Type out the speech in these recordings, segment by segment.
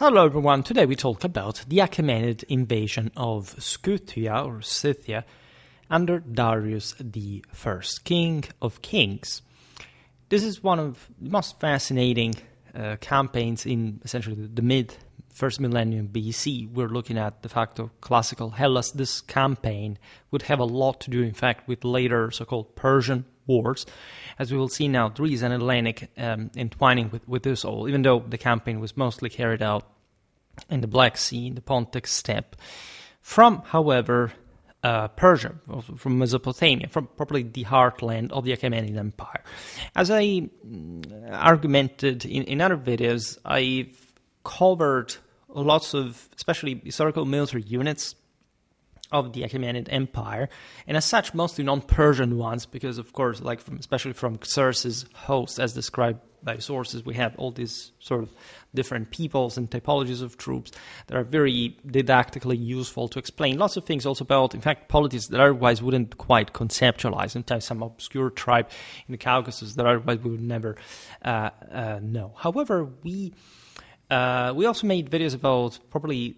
Hello everyone, today we talk about the Achaemenid invasion of Scythia or Scythia under Darius I, King of Kings. This is one of the most fascinating campaigns in essentially the mid-first millennium BC. We're looking at de facto classical Hellas. This campaign would have a lot to do, in fact, with later so-called Persian wars. As we will see now, there is an Hellenic entwining with this all, even though the campaign was mostly carried out in the Black Sea, in the Pontic Steppe, from, however, Persia, from Mesopotamia, from probably the heartland of the Achaemenid Empire. As I argumented in other videos, I've covered lots of, especially historical military units of the Achaemenid Empire, and as such, mostly non-Persian ones, because of course, especially from Xerxes' host, as described by sources, we have all these sort of different peoples and typologies of troops that are very didactically useful to explain lots of things also about, in fact, politics that otherwise wouldn't quite conceptualize, sometimes some obscure tribe in the Caucasus that otherwise we would never know. However, we also made videos about probably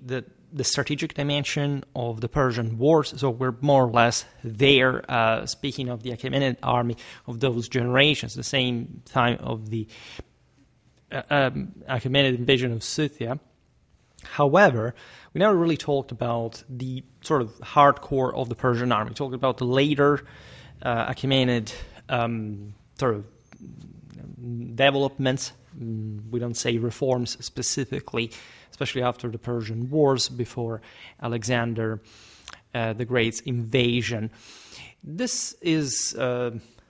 the strategic dimension of the Persian wars, so we're more or less there, speaking of the Achaemenid army of those generations, the same time of the Achaemenid invasion of Scythia. However, we never really talked about the sort of hardcore of the Persian army. We talked about the later Achaemenid sort of developments. We don't say reforms specifically, especially after the Persian Wars, before Alexander the Great's invasion. This is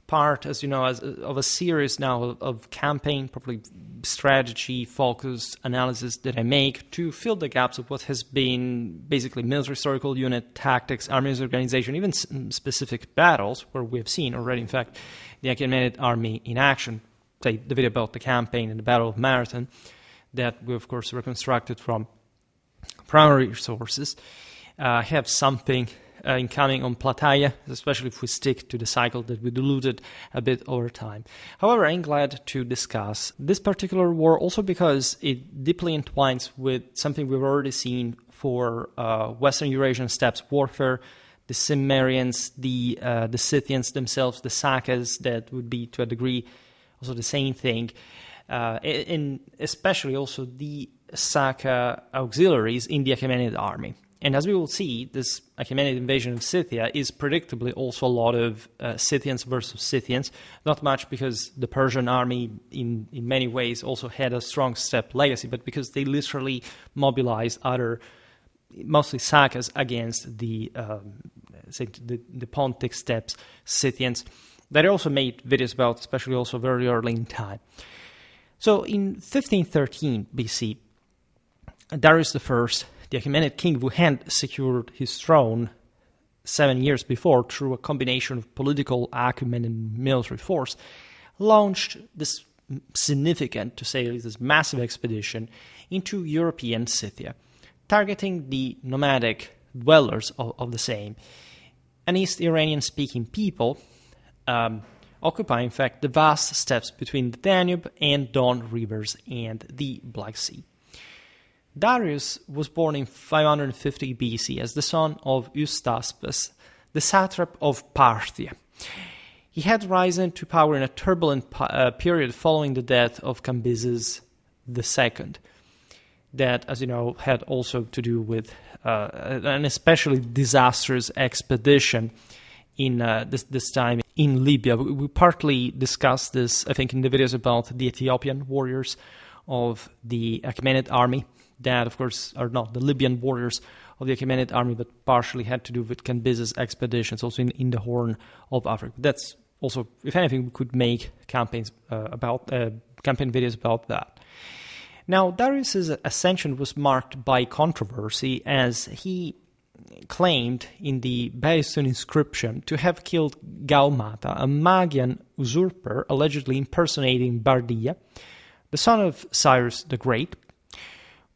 part, as you know, of a series now of campaign, probably strategy-focused analysis that I make to fill the gaps of what has been basically military historical unit tactics, armies organization, even specific battles, where we have seen already, in fact, the Achaemenid army in action. Say the video about the campaign and the Battle of Marathon, that we, of course, reconstructed from primary sources, have something in coming on Plataea, especially if we stick to the cycle that we diluted a bit over time. However, I'm glad to discuss this particular war also because it deeply entwines with something we've already seen for Western Eurasian steppes warfare, the Cimmerians, the Scythians themselves, the Sakas, that would be to a degree also the same thing, and especially also the Saka auxiliaries in the Achaemenid army. And as we will see, this Achaemenid invasion of Scythia is predictably also a lot of Scythians versus Scythians, not much because the Persian army in many ways also had a strong steppe legacy, but because they literally mobilized other, mostly Sakas, against the Pontic Steppes Scythians, that I also made videos about, especially also very early in time. So in 1513 BC, Darius I, the Achaemenid king who had secured his throne 7 years before through a combination of political acumen and military force, launched this significant, to say this massive expedition into European Scythia, targeting the nomadic dwellers of the same, an East Iranian-speaking people, occupying, in fact, the vast steppes between the Danube and Don rivers and the Black Sea. Darius was born in 550 BC as the son of Eustaspes, the satrap of Parthia. He had risen to power in a turbulent period following the death of Cambyses II, that, as you know, had also to do with an especially disastrous expedition in this time in Libya. We partly discussed this, I think, in the videos about the Ethiopian warriors of the Achaemenid army, that, of course, are not the Libyan warriors of the Achaemenid army, but partially had to do with Cambyses' expeditions, also in the Horn of Africa. That's also, if anything, we could make campaign videos about that. Now, Darius' ascension was marked by controversy, as he claimed in the Bayesian inscription to have killed Gaumata, a Magian usurper allegedly impersonating Bardia, the son of Cyrus the Great.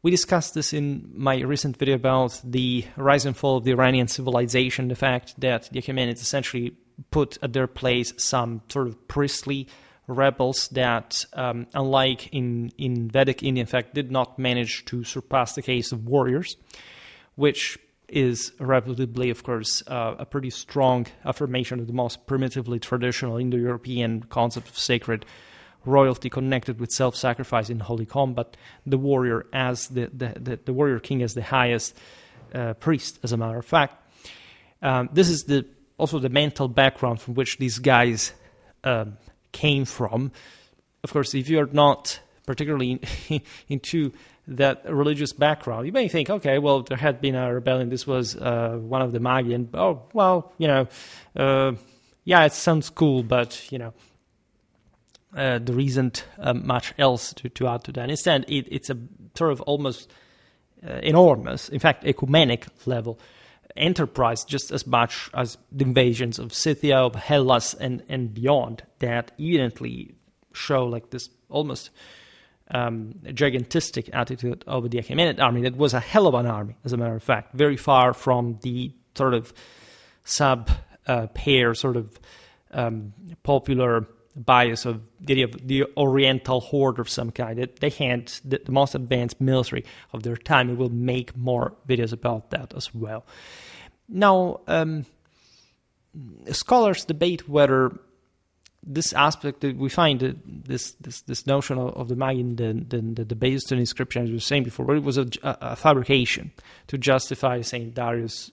We discussed this in my recent video about the rise and fall of the Iranian civilization, the fact that the Achaemenids essentially put at their place some sort of priestly rebels that, unlike in Vedic India, in fact, did not manage to surpass the case of warriors, which is reputably, of course, a pretty strong affirmation of the most primitively traditional Indo-European concept of sacred royalty connected with self-sacrifice in holy combat. The warrior as the warrior king as the highest priest, as a matter of fact. This is also the mental background from which these guys came from. Of course, if you're not particularly into that religious background, you may think, okay, well, there had been a rebellion. This was one of the Magian. Oh, well, yeah, it sounds cool, but, there isn't much else to add to that. Instead, it's a sort of almost enormous, in fact, ecumenic level enterprise, just as much as the invasions of Scythia, of Hellas, and beyond, that evidently show like this almost gigantistic attitude of the Achaemenid army. That was a hell of an army, as a matter of fact, very far from the sort of sub-pair sort of popular bias of the Oriental horde of some kind. They had the most advanced military of their time. We will make more videos about that as well. Now, scholars debate whether this aspect that we find this notion of the Magian, the based on inscription, as we were saying before, where it was a fabrication to justify Saint Darius,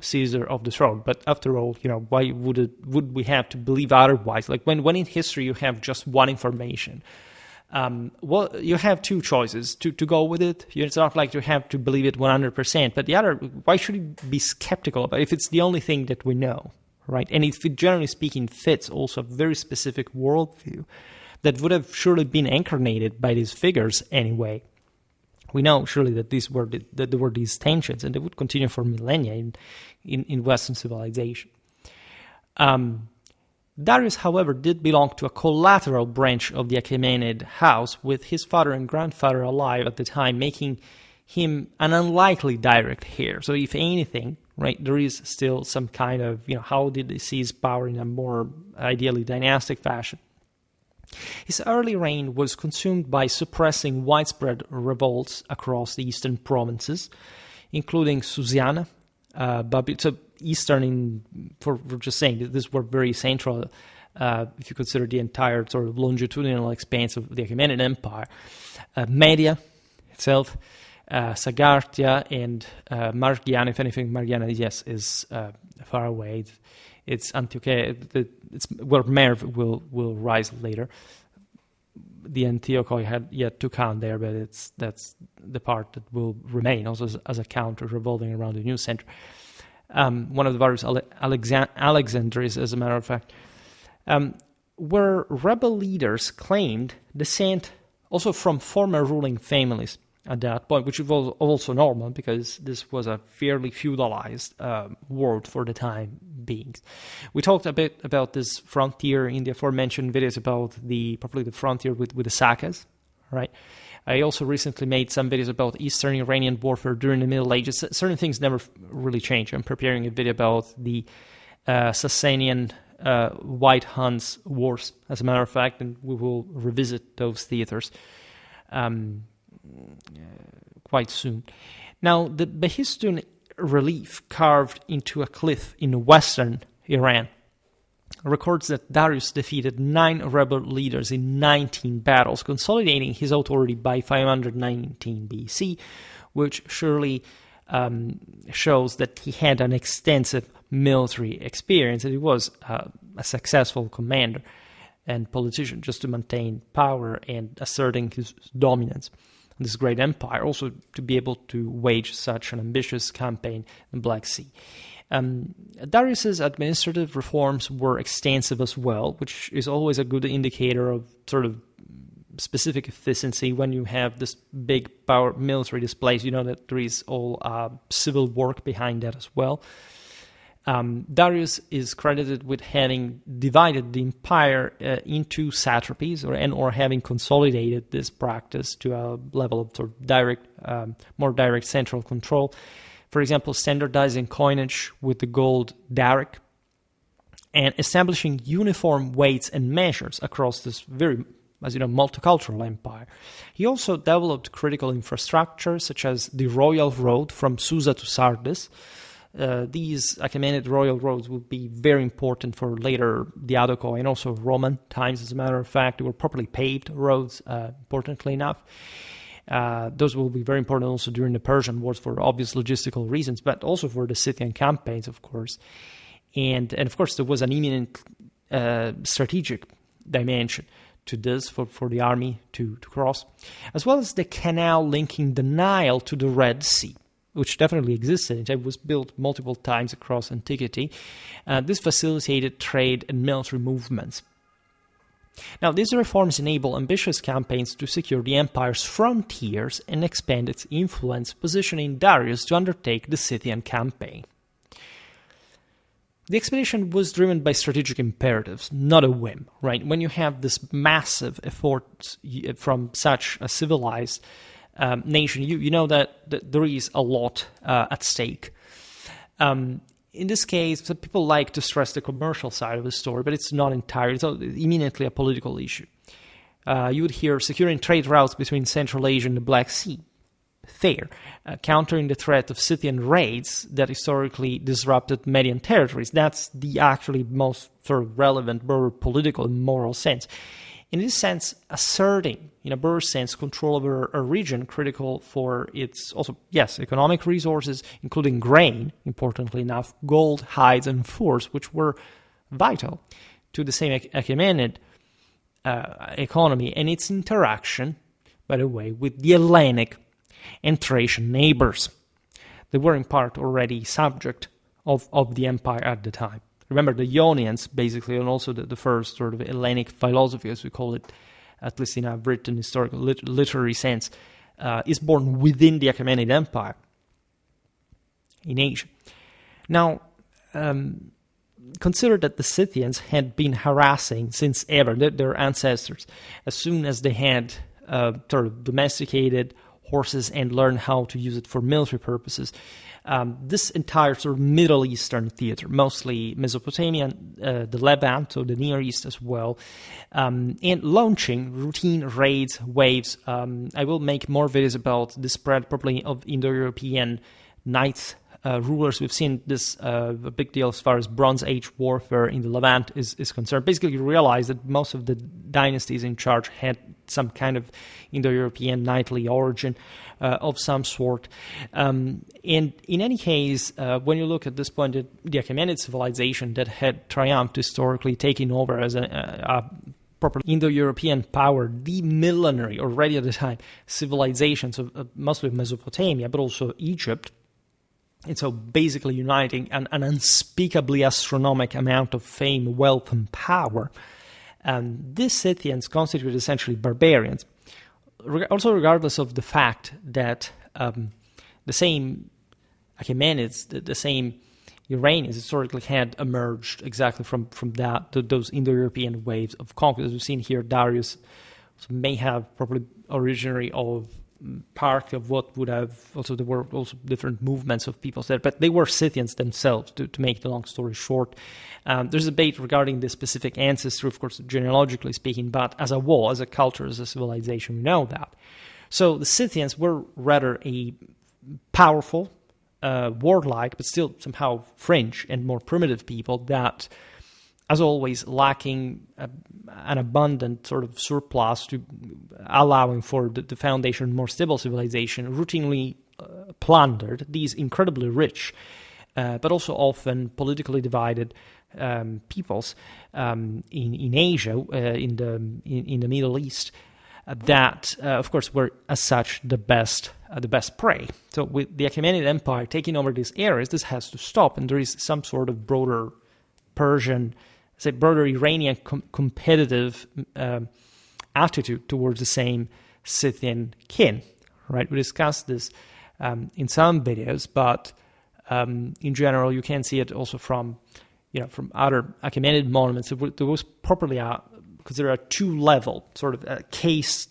Caesar of the throne. But after all, why would we have to believe otherwise? Like when in history you have just one information, well, you have two choices to go with it. It's not like you have to believe it 100%. But the other, why should you be skeptical about it if it's the only thing that we know? Right, and if it, generally speaking, fits also a very specific worldview that would have surely been incarnated by these figures anyway. We know surely that that there were these tensions, and they would continue for millennia in Western civilization. Darius, however, did belong to a collateral branch of the Achaemenid house, with his father and grandfather alive at the time, making him an unlikely direct heir. So, if anything, right, there is still some kind of, how did they seize power in a more ideally dynastic fashion? His early reign was consumed by suppressing widespread revolts across the eastern provinces, including Susiana, so eastern, for just saying, these were very central, if you consider the entire sort of longitudinal expanse of the Achaemenid Empire. Media itself, Sagartia and Margiana. If anything, Margiana, yes, is far away. It's Antiochia. It's where Merv will rise later. The Antiochoi had yet to come there, but that's the part that will remain also as a counter revolving around the new center. One of the various Alexandries, as a matter of fact, where rebel leaders claimed descent also from former ruling families at that point, which was also normal because this was a fairly feudalized world for the time being. We talked a bit about this frontier in the aforementioned videos about probably the frontier with the Sakas, right? I also recently made some videos about Eastern Iranian warfare during the Middle Ages. Certain things never really change. I'm preparing a video about the Sasanian White Huns Wars, as a matter of fact, and we will revisit those theaters quite soon. Now, the Behistun relief carved into a cliff in western Iran records that Darius defeated 9 rebel leaders in 19 battles, consolidating his authority by 519 BC, which surely shows that he had an extensive military experience, and he was a successful commander and politician just to maintain power and asserting his dominance in this great empire, also to be able to wage such an ambitious campaign in the Black Sea. Darius's administrative reforms were extensive as well, which is always a good indicator of sort of specific efficiency. When you have this big power military displays, you know that there is all civil work behind that as well. Darius is credited with having divided the empire into satrapies, or having consolidated this practice to a level of sort of more direct central control. For example, standardizing coinage with the gold daric, and establishing uniform weights and measures across this very, as you know, multicultural empire. He also developed critical infrastructure, such as the royal road from Susa to Sardis. These Achaemenid royal roads would be very important for later Diadochi and also Roman times. As a matter of fact, they were properly paved roads, importantly enough. Those will be very important also during the Persian wars for obvious logistical reasons, but also for the Scythian campaigns, of course. And of course, there was an imminent strategic dimension to this for the army to cross, as well as the canal linking the Nile to the Red Sea, which definitely existed. It was built multiple times across antiquity. This facilitated trade and military movements. Now, these reforms enable ambitious campaigns to secure the empire's frontiers and expand its influence, positioning Darius to undertake the Scythian campaign. The expedition was driven by strategic imperatives, not a whim, right? When you have this massive effort from such a civilized nation, you know that there is a lot at stake. In this case, people like to stress the commercial side of the story, but it's not entirely. It's eminently a political issue. You would hear securing trade routes between Central Asia and the Black Sea. Fair. Countering the threat of Scythian raids that historically disrupted Median territories. That's the actually most sort of relevant, broader political and moral sense. In this sense, asserting, in a broader sense, control over a region critical for its also, yes, economic resources, including grain, importantly enough, gold, hides, and furs, which were vital to the same Achaemenid economy and its interaction, by the way, with the Hellenic and Thracian neighbors. They were in part already subject of the empire at the time. Remember, the Ionians, basically, and also the first sort of Hellenic philosophy, as we call it, at least in a written historical literary sense, is born within the Achaemenid Empire in Asia. Now, consider that the Scythians had been harassing since ever their ancestors. As soon as they had sort of domesticated horses and learned how to use it for military purposes, this entire sort of Middle Eastern theater, mostly Mesopotamia, the Levant, so the Near East as well, and launching routine raids, waves. I will make more videos about the spread probably of Indo-European knights, rulers. We've seen this a big deal as far as Bronze Age warfare in the Levant is concerned. Basically, you realize that most of the dynasties in charge had some kind of Indo-European knightly origin of some sort. And in any case, when you look at this point at the Achaemenid civilization that had triumphed historically, taking over as a proper Indo-European power, the millenary, already at the time, civilizations of mostly Mesopotamia, but also Egypt, and so basically uniting an unspeakably astronomical amount of fame, wealth, and power. These Scythians constitute essentially barbarians, also regardless of the fact that the same Achaemenids, the same Iranians historically had emerged exactly from those Indo-European waves of conquest. As we've seen here, Darius may have probably originally of part of what would have, also there were also different movements of peoples there, but they were Scythians themselves, to make the long story short. There's a debate regarding the specific ancestry, of course, genealogically speaking, but as a whole, as a culture, as a civilization, we know that. So the Scythians were rather a powerful, warlike, but still somehow fringe and more primitive people that, as always, lacking an abundant sort of surplus to allowing for the foundation of more stable civilization, routinely plundered these incredibly rich, but also often politically divided peoples in Asia, in the Middle East, that, of course, were as such the best prey. So with the Achaemenid Empire taking over these areas, this has to stop, and there is some sort of broader Persian, say broader Iranian competitive attitude towards the same Scythian kin, right? We discussed this in some videos, but in general, you can see it also from other Achaemenid monuments. There was properly considered a two-level sort of a case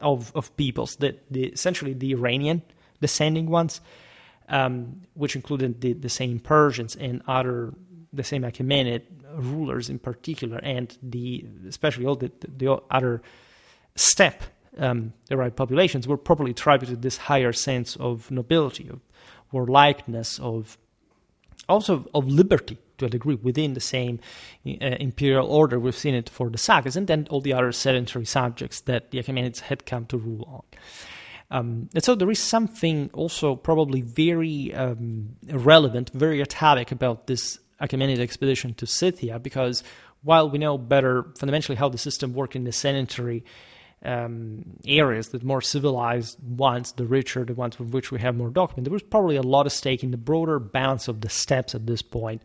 of peoples, essentially the Iranian descending ones, which included the same Persians and other the same Achaemenid rulers in particular, and especially all the other steppe derived populations were probably attributed this higher sense of nobility, of warlikeness, also of liberty to a degree within the same imperial order. We've seen it for the Sagas, and then all the other sedentary subjects that the Achaemenids had come to rule on. And so there is something also probably very relevant, very atavic about this Achaemenid expedition to Scythia, because while we know better fundamentally how the system worked in the sedentary areas, the more civilized ones, the richer, the ones from which we have more document, there was probably a lot of stake in the broader balance of the steppes at this point,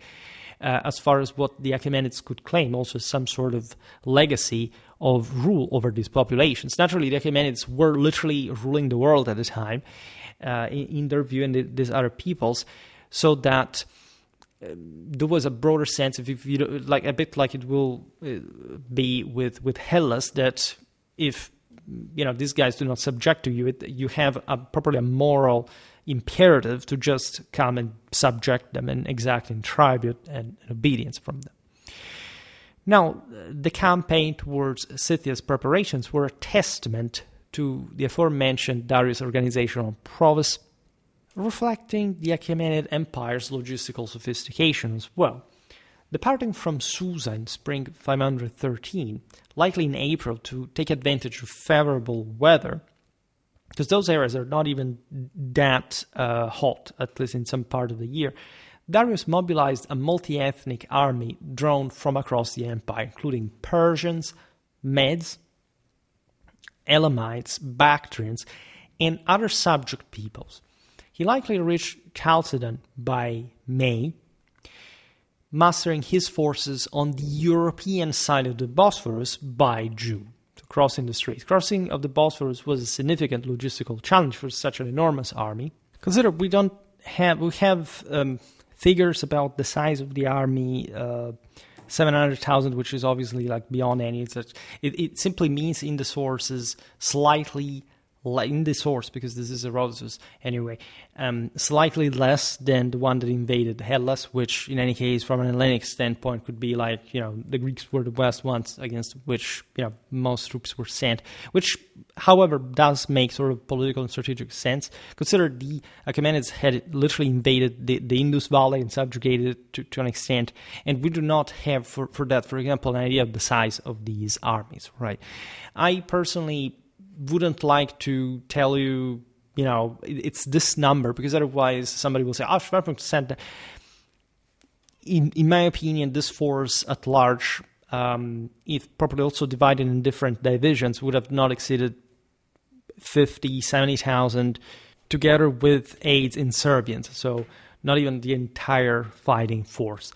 as far as what the Achaemenids could claim, also some sort of legacy of rule over these populations. Naturally, the Achaemenids were literally ruling the world at the time, in their view, and these other peoples, so that there was a broader sense of, if you like, a bit like it will be with Hellas, that if these guys do not subject to you, you have properly a moral imperative to just come and subject them and exact in tribute and obedience from them. Now, the campaign towards Scythia's preparations were a testament to the aforementioned Darius' organizational prowess, reflecting the Achaemenid Empire's logistical sophistication as well. Departing from Susa in spring 513, likely in April to take advantage of favorable weather, because those areas are not even that hot, at least in some part of the year, Darius mobilized a multi-ethnic army drawn from across the empire, including Persians, Medes, Elamites, Bactrians, and other subject peoples. He likely reached Chalcedon by May, mustering his forces on the European side of the Bosphorus by June, so crossing the Straits. Crossing of the Bosphorus was a significant logistical challenge for such an enormous army. Consider we have figures about the size of the army, 700,000, which is obviously like beyond any. It simply means in the sources slightly. In the source, because this is Herodotus anyway, slightly less than the one that invaded Hellas, which in any case, from an Hellenic standpoint, could be like, the Greeks were the best ones against which, most troops were sent, which, however, does make sort of political and strategic sense. Consider the Achaemenids had literally invaded the Indus Valley and subjugated it to an extent, and we do not have, for that, for example, an idea of the size of these armies, right? I personally wouldn't like to tell you, it's this number, because otherwise somebody will say, Schwerpunkt sent that. In my opinion, this force at large, if properly also divided in different divisions, would have not exceeded 50, 70,000, together with aids in Serbians, so not even the entire fighting force.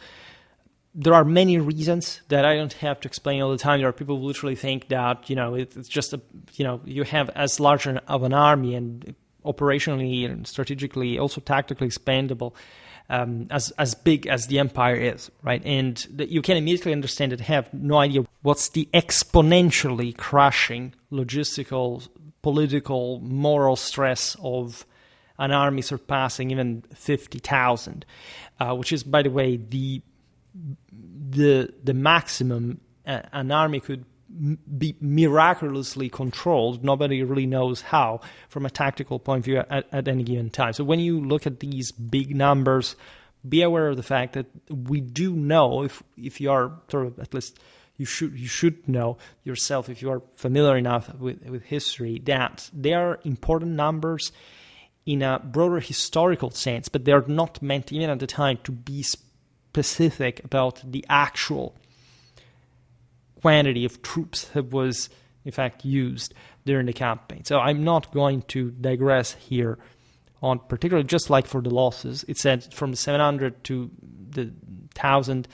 There are many reasons that I don't have to explain all the time. There are people who literally think that, it's just you have as large of an army and operationally and strategically, also tactically expandable, as big as the empire is, right? And that you can immediately understand that have no idea what's the exponentially crushing logistical, political, moral stress of an army surpassing even 50,000, which is, by the way, the maximum an army could be miraculously controlled. Nobody really knows how, from a tactical point of view, at any given time. So when you look at these big numbers, be aware of the fact that we do know, if you are sort of, at least you should know yourself, if you are familiar enough with history, that they are important numbers in a broader historical sense, but they are not meant, even at the time, to be specific about the actual quantity of troops that was in fact used during the campaign. So I'm not going to digress here on particularly, just like for the losses. It said from 700 to the 1,000,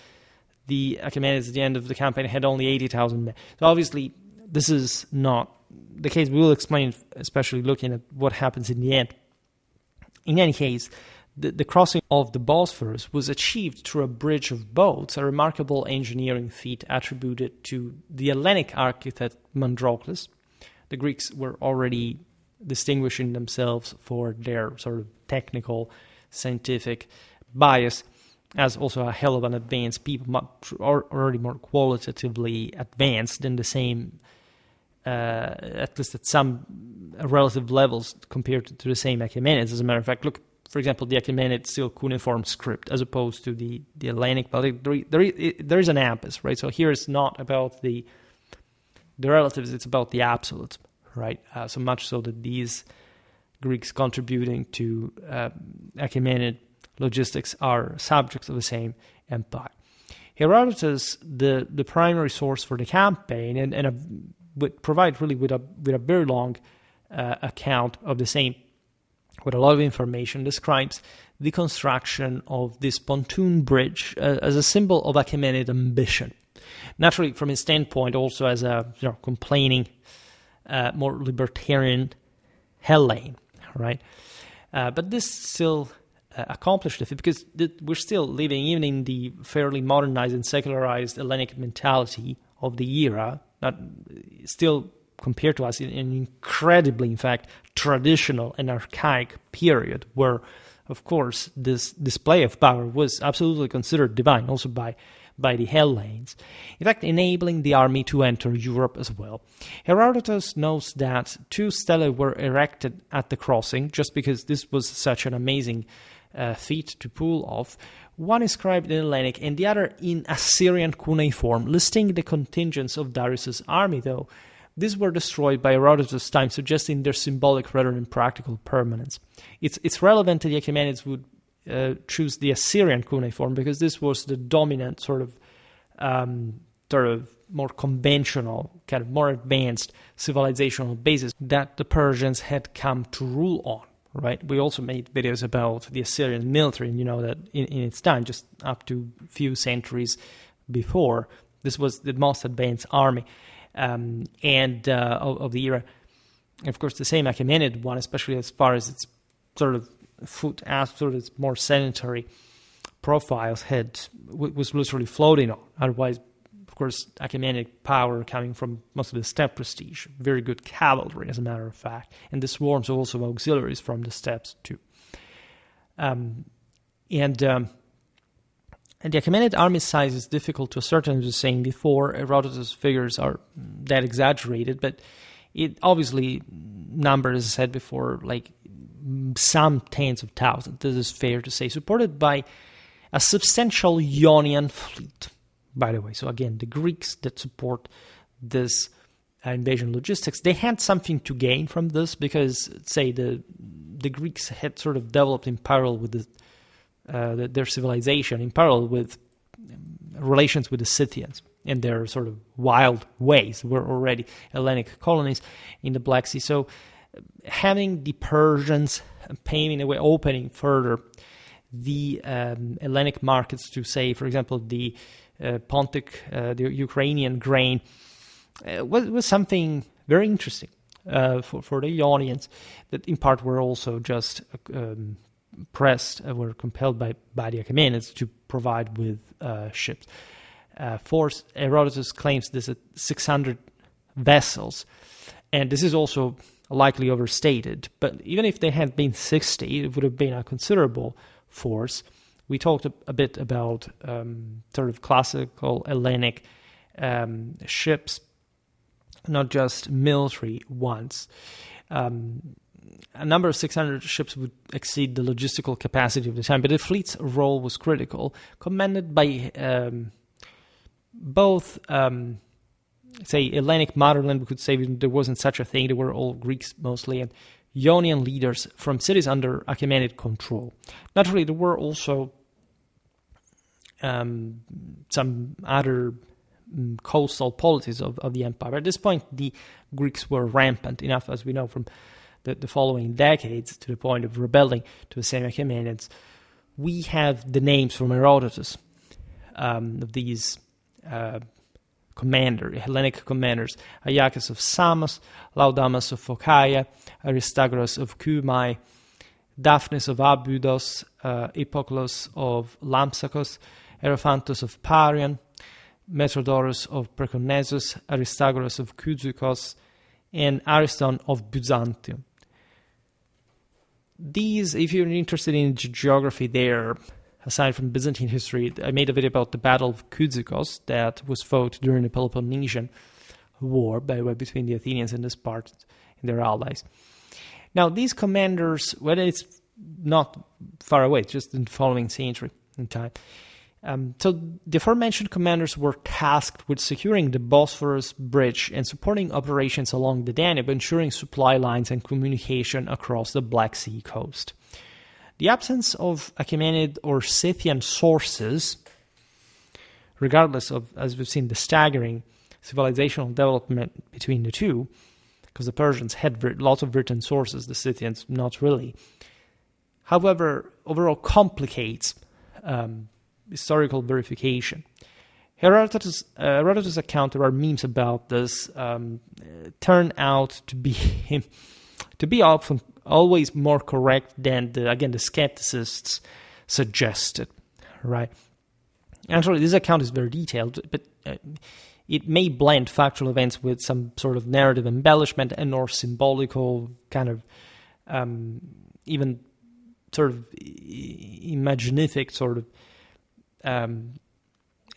the Achaemenids at the end of the campaign had only 80,000 men. So obviously this is not the case. We will explain, especially looking at what happens in the end. In any case, the crossing of the Bosphorus was achieved through a bridge of boats, a remarkable engineering feat attributed to the Hellenic architect Mandrocles. The Greeks were already distinguishing themselves for their sort of technical, scientific bias, as also a hell of an advanced people, are already more qualitatively advanced than the same, at least at some relative levels compared to the same Achaemenids. As a matter of fact, look, for example, the Achaemenid still cuneiform script as opposed to the Hellenic, but there is an abyss, right? So here it's not about the relatives, it's about the absolutes, right? So much so that these Greeks contributing to Achaemenid logistics are subjects of the same empire. Herodotus, the primary source for the campaign, and would provide really with a very long account of the same, with a lot of information, describes the construction of this pontoon bridge as a symbol of Achaemenid ambition. Naturally, from his standpoint, also as a complaining, more libertarian Hellene, right? But this still accomplished it because we're still living even in the fairly modernized and secularized Hellenic mentality of the era, not still compared to us in an incredibly, in fact, traditional and archaic period where, of course, this display of power was absolutely considered divine, also by the Hellenes, in fact, enabling the army to enter Europe as well. Herodotus notes that 2 stelae were erected at the crossing, just because this was such an amazing feat to pull off. One inscribed in Hellenic and the other in Assyrian cuneiform, listing the contingents of Darius's army, though these were destroyed by Herodotus' time, suggesting their symbolic rather than practical permanence. It's relevant that the Achaemenids would choose the Assyrian cuneiform because this was the dominant sort of more conventional, kind of more advanced civilizational basis that the Persians had come to rule on. Right. We also made videos about the Assyrian military, and you know that in its time, just up to a few centuries before, this was the most advanced army of the era. And of course, the same Achaemenid one, especially as far as its sort of its more sedentary profiles, was literally floating on. Otherwise, of course, Achaemenid power coming from most of the steppe prestige, very good cavalry, as a matter of fact, and the swarms also of auxiliaries from the steppes too. And the Achaemenid army size is difficult to ascertain, as I was saying before. Herodotus' figures are that exaggerated, but it obviously numbered, as I said before, like some tens of thousands. This is fair to say, supported by a substantial Ionian fleet, by the way. So again, the Greeks that support this invasion logistics, they had something to gain from this because, say, the Greeks had sort of developed in parallel with their civilization, in parallel with relations with the Scythians and their sort of wild ways. Were already Hellenic colonies in the Black Sea. So having the Persians paving the way, opening further the Hellenic markets to, say, for example, the Pontic, the Ukrainian grain, was something very interesting for the Ionians that in part were also just were compelled by the Achaemenids to provide with ships. Herodotus claims this at 600 vessels, and this is also likely overstated, but even if they had been 60, it would have been a considerable force. We talked a bit about sort of classical Hellenic ships, not just military ones. A number of 600 ships would exceed the logistical capacity of the time, but the fleet's role was critical, commanded by both, say, Hellenic motherland, we could say there wasn't such a thing, they were all Greeks mostly, and Ionian leaders from cities under Achaemenid control. Naturally, there were also some other coastal polities of the empire. At this point, the Greeks were rampant enough, as we know from the following decades, to the point of rebelling to the same Achaemenids. We have the names from Herodotus of these Hellenic commanders: Aeacus of Samos, Laudamas of Phocaea, Aristagoras of Cumae, Daphnis of Abydos, Hippoclos of Lampsacus, Erophantus of Parian, Metrodorus of Perconnesus, Aristagoras of Kyzikos, and Ariston of Byzantium. These, if you're interested in geography, they're aside from Byzantine history, I made a video about the Battle of Kyzikos that was fought during the Peloponnesian War, by the way, between the Athenians and the Spartans and their allies. Now, these commanders, whether it's not far away, just in the following century in time. So the aforementioned commanders were tasked with securing the Bosphorus bridge and supporting operations along the Danube, ensuring supply lines and communication across the Black Sea coast. The absence of Achaemenid or Scythian sources, regardless of, as we've seen, the staggering civilizational development between the two, because the Persians had lots of written sources, the Scythians not really, however, overall complicates historical verification. Herodotus' account, there are memes about this, turn out to be often always more correct than the skepticists suggested, right? Actually, this account is very detailed, but it may blend factual events with some sort of narrative embellishment and or symbolical kind of even sort of imaginific sort of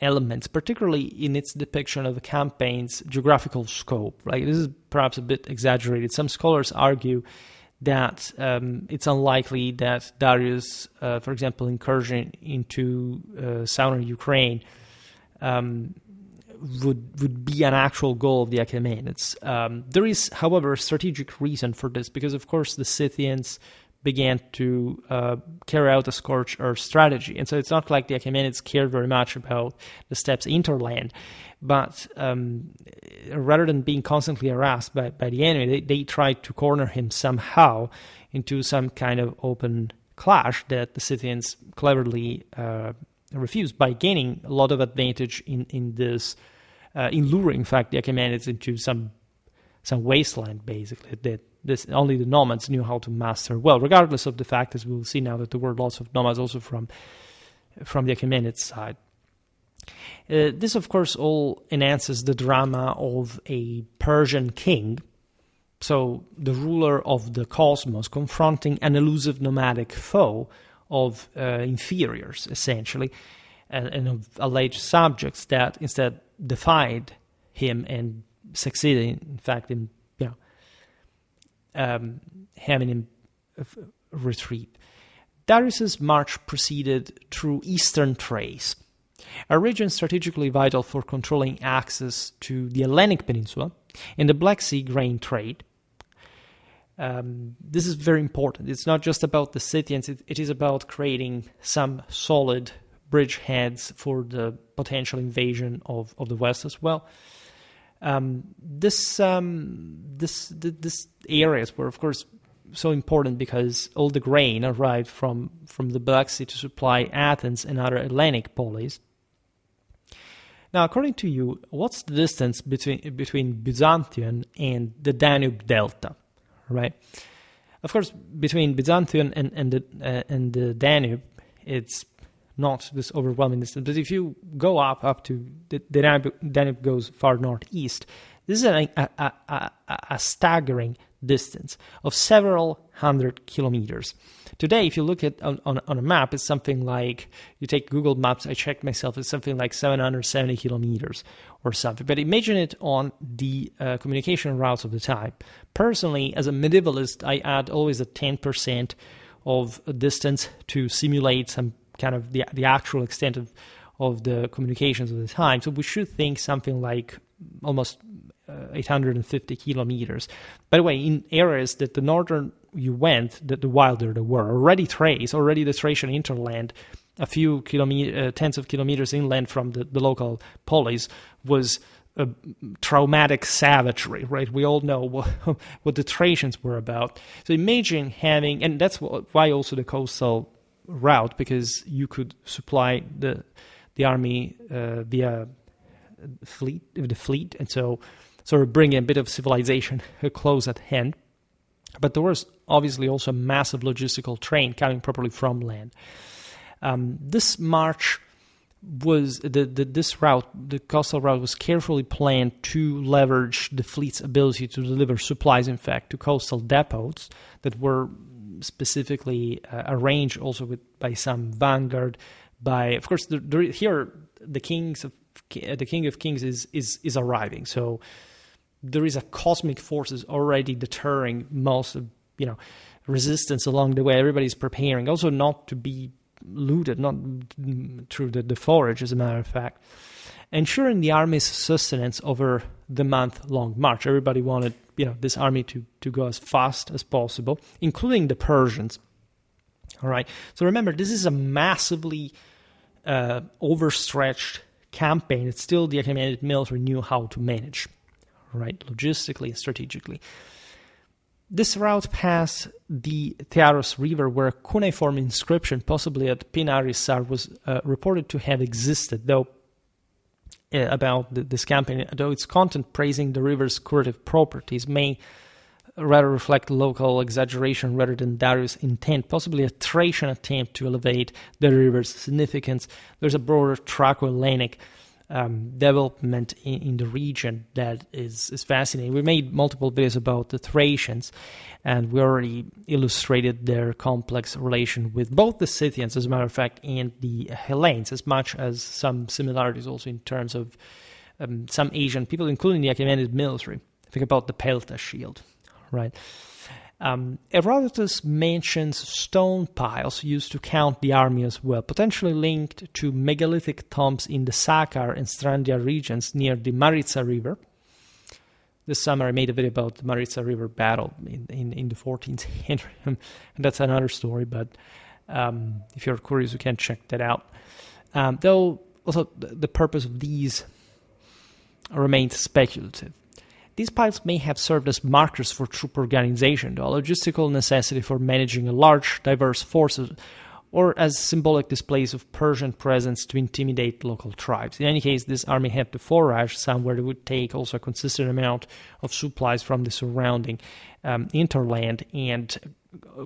elements, particularly in its depiction of the campaign's geographical scope. Right, this is perhaps a bit exaggerated. Some scholars argue that it's unlikely that Darius, for example, incursion into southern Ukraine would be an actual goal of the Achaemenids. There is, however, a strategic reason for this, because of course the Scythians began to carry out a scorched earth strategy. And so it's not like the Achaemenids cared very much about the steppes hinterland, but rather than being constantly harassed by the enemy, they tried to corner him somehow into some kind of open clash that the Scythians cleverly refused by gaining a lot of advantage in this, in luring, in fact, the Achaemenids into some wasteland, basically, that only the nomads knew how to master well, regardless of the fact, as we'll see now, that there were lots of nomads also from the Achaemenid side. This, of course, all enhances the drama of a Persian king, so the ruler of the cosmos, confronting an elusive nomadic foe of inferiors, essentially, and of alleged subjects that instead defied him and succeeded, in fact, in having him retreat. Darius's march proceeded through eastern Thrace, a region strategically vital for controlling access to the Hellenic Peninsula and the Black Sea grain trade. This is very important. It's not just about the Scythians, it is about creating some solid bridgeheads for the potential invasion of the West as well. This areas were, of course, so important because all the grain arrived from the Black Sea to supply Athens and other Hellenic polis. Now, according to you, what's the distance between Byzantium and the Danube Delta, right? Of course, between Byzantium and the Danube, it's not this overwhelming distance. But if you go up to the Danube goes far northeast, this is a staggering distance of several hundred kilometers. Today, if you look at on a map, it's something like, you take Google Maps, I checked myself, it's something like 770 kilometers or something. But imagine it on the communication routes of the time. Personally, as a medievalist, I add always a 10% of a distance to simulate some kind of the actual extent of the communications of the time. So we should think something like almost 850 kilometers. By the way, in areas that the northern you went, the wilder they were. Already the Thracian hinterland, a few tens of kilometers inland from the local polis, was a traumatic savagery, right? We all know what the Thracians were about. So imagine having, and that's why also the coastal route, because you could supply the army via the fleet, and so sort of bring a bit of civilization close at hand. But there was obviously also a massive logistical train coming properly from land. This march was this route, the coastal route, was carefully planned to leverage the fleet's ability to deliver supplies, in fact, to coastal depots that were specifically arranged also by some vanguard. Of course, here the king of kings is arriving. So there is a cosmic forces already deterring most of resistance along the way. Everybody's preparing also not to be looted, not through the forage, as a matter of fact, ensuring the army's sustenance over the month-long march. Everybody wanted this army to go as fast as possible, including the Persians. All right. So remember, this is a massively overstretched campaign. It's still the Achaemenid military knew how to manage, right, logistically and strategically. This route passed the Thrace River, where a cuneiform inscription, possibly at Pinarisar, was reported to have existed, though about this campaign, though its content praising the river's curative properties may rather reflect local exaggeration rather than Darius' intent, possibly a Thracian attempt to elevate the river's significance. There's a broader Thraco-Hellenic development in the region that is fascinating. We made multiple videos about the Thracians, and we already illustrated their complex relation with both the Scythians, as a matter of fact, and the Hellenes, as much as some similarities also in terms of some Asian people, including the Achaemenid military. Think about the Pelta shield, right? Herodotus mentions stone piles used to count the army as well, potentially linked to megalithic tombs in the Sakar and Strandia regions near the Maritsa River. This summer I made a video about the Maritsa River battle in the 14th century, and that's another story, but if you're curious, you can check that out. Though also the purpose of these remains speculative. These piles may have served as markers for troop organization, a logistical necessity for managing a large, diverse force, or as symbolic displays of Persian presence to intimidate local tribes. In any case, this army had to forage somewhere that would take also a consistent amount of supplies from the surrounding hinterland, and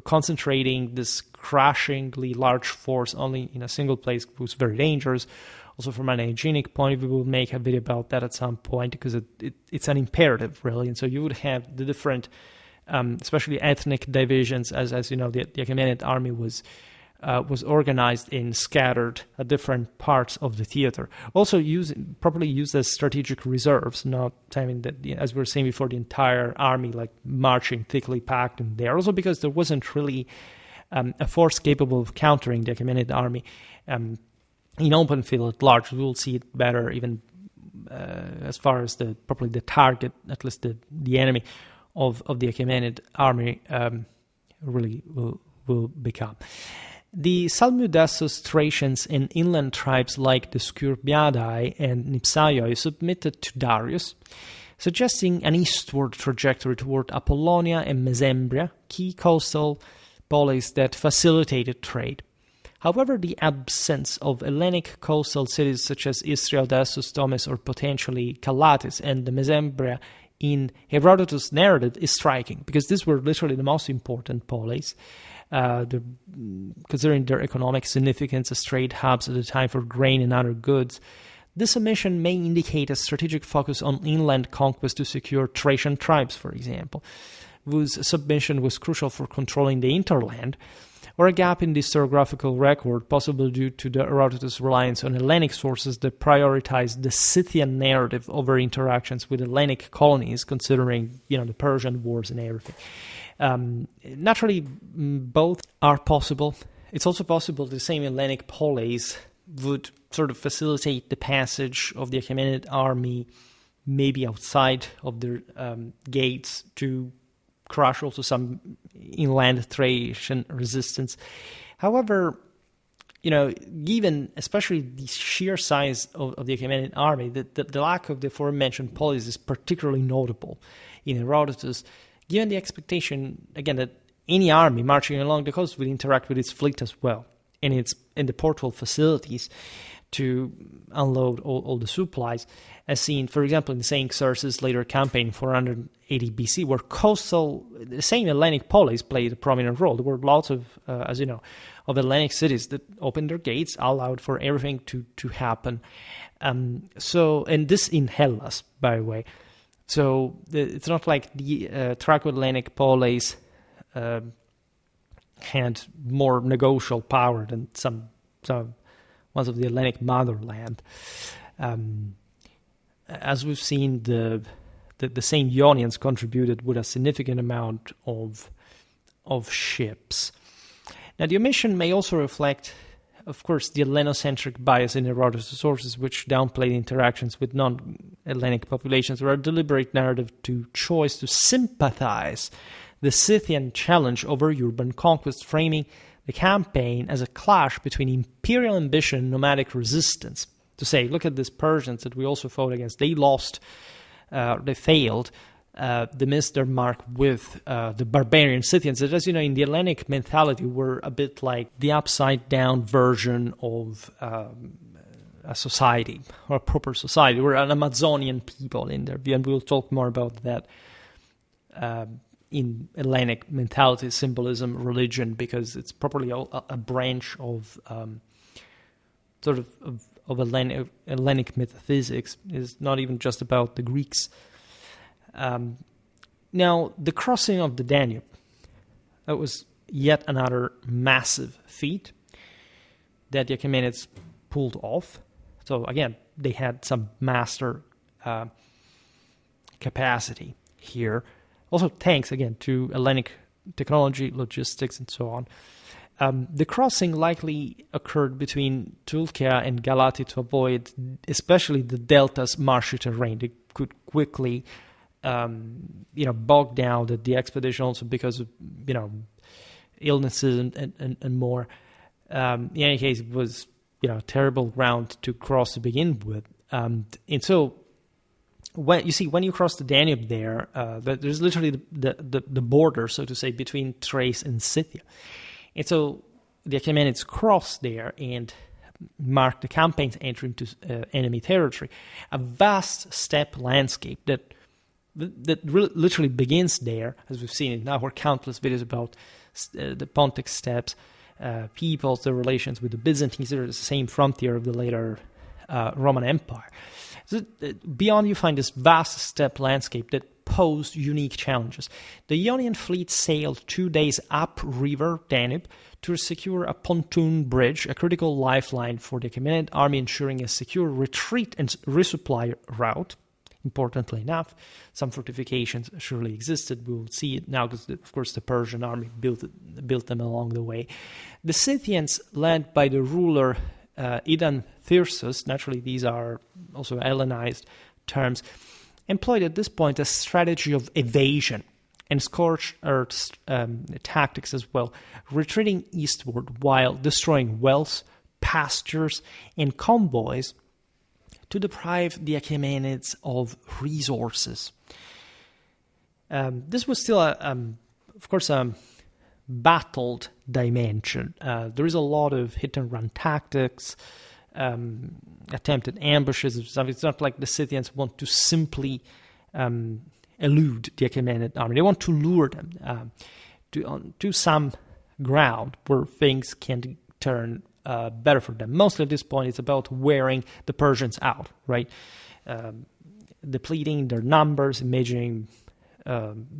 concentrating this crushingly large force only in a single place was very dangerous. Also, from an hygienic point of view, we'll make a video about that at some point, because it's an imperative, really. And so you would have the different, especially ethnic divisions, as you know, the Achaemenid army was organized and scattered at different parts of the theater. Also, properly used as strategic reserves, not having that, as we were saying before, the entire army like marching thickly packed in there. Also, because there wasn't really a force capable of countering the Achaemenid army. In open field at large, we will see it better, even as far as probably the target, at least the enemy of the Achaemenid army really will become. The Salmudassus Thracians and inland tribes like the Skurbiadae and Nipsaioi submitted to Darius, suggesting an eastward trajectory toward Apollonia and Mesembria, key coastal polis that facilitated trade. However, the absence of Hellenic coastal cities such as Istria, Odessus, Tomis, or potentially Calatis and the Mesembria in Herodotus' narrative is striking, because these were literally the most important polis, considering their economic significance as trade hubs at the time for grain and other goods. This omission may indicate a strategic focus on inland conquest to secure Thracian tribes, for example, whose submission was crucial for controlling the hinterland, or a gap in the historiographical record, possibly due to the Herodotus' reliance on Hellenic sources that prioritized the Scythian narrative over interactions with Hellenic colonies, considering the Persian wars and everything. Naturally, both are possible. It's also possible the same Hellenic polis would sort of facilitate the passage of the Achaemenid army, maybe outside of their gates, to crush also some inland Thracian resistance. However, given especially the sheer size of the Achaemenid army, the lack of the aforementioned polis is particularly notable in Herodotus, given the expectation, again, that any army marching along the coast would interact with its fleet as well, and the portual facilities to unload all the supplies, as seen, for example, in St. Xerxes' later campaign, 480 BC, where the same Hellenic polis played a prominent role. There were lots of, as you know, of Hellenic cities that opened their gates, allowed for everything to happen. And this in Hellas, by the way. So it's not like the Thraco-Hellenic polis had more negotiable power than some ones of the Hellenic motherland. As we've seen, the same Ionians contributed with a significant amount of ships. Now, the omission may also reflect, of course, the Hellenocentric bias in Herodotus' sources, which downplayed interactions with non-Hellenic populations, or a deliberate narrative to choice to sympathize the Scythian challenge over urban conquest, framing the campaign as a clash between imperial ambition and nomadic resistance. To say, look at these Persians that we also fought against. They lost, they failed. They missed their mark with the barbarian Scythians that, as you know, in the Hellenic mentality were a bit like the upside-down version of a society, or a proper society. We're an Amazonian people in their view, and we'll talk more about that in Hellenic mentality, symbolism, religion, because it's properly a branch of of Hellenic metaphysics. Is not even just about the Greeks. Now, the crossing of the Danube, that was yet another massive feat that the Achaemenids pulled off. So again, they had some master capacity here. Also, thanks again to Hellenic technology, logistics, and so on. The crossing likely occurred between Tulkia and Galati to avoid, especially the delta's marshy terrain. They could quickly, bog down the expedition, also because of, illnesses and more. In any case, it was, terrible ground to cross to begin with. And so, when you cross the Danube there, there's literally the border, so to say, between Thrace and Scythia. And so the Achaemenids crossed there and marked the campaign's entry into enemy territory. A vast steppe landscape that literally begins there, as we've seen in our countless videos about the Pontic Steppes, peoples, their relations with the Byzantines. They're the same frontier of the later Roman Empire. So, beyond, you find this vast steppe landscape that posed unique challenges. The Ionian fleet sailed 2 days upriver Danube to secure a pontoon bridge, a critical lifeline for the Achaemenid army, ensuring a secure retreat and resupply route. Importantly enough, some fortifications surely existed. We will see it now because, of course, the Persian army built them along the way. The Scythians, led by the ruler Idan Thyrsus, naturally these are also Hellenized terms, employed at this point a strategy of evasion and scorched earth tactics as well, retreating eastward while destroying wells, pastures, and convoys to deprive the Achaemenids of resources. This was still, of course, a battled dimension. There is a lot of hit-and-run tactics, attempted ambushes. It's not like the Scythians want to simply elude the Achaemenid army. They want to lure them to some ground where things can turn better for them. Mostly at this point, it's about wearing the Persians out, right? Depleting their numbers, imagining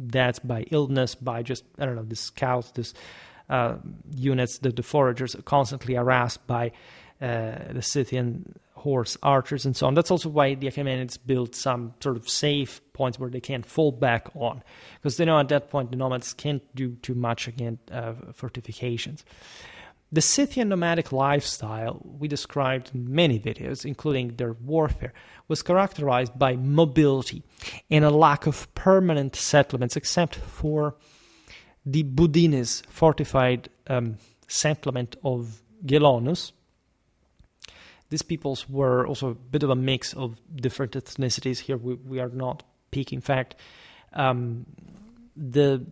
deaths by illness, by just, the scouts, this units, the foragers are constantly harassed by the Scythian horse archers and so on. That's also why the Achaemenids built some sort of safe points where they can fall back on, because they know at that point the nomads can't do too much against fortifications. The Scythian nomadic lifestyle we described in many videos, including their warfare, was characterized by mobility and a lack of permanent settlements, except for the Budinis fortified settlement of Gelonus. These peoples were also a bit of a mix of different ethnicities. Here we are not peaking fact. The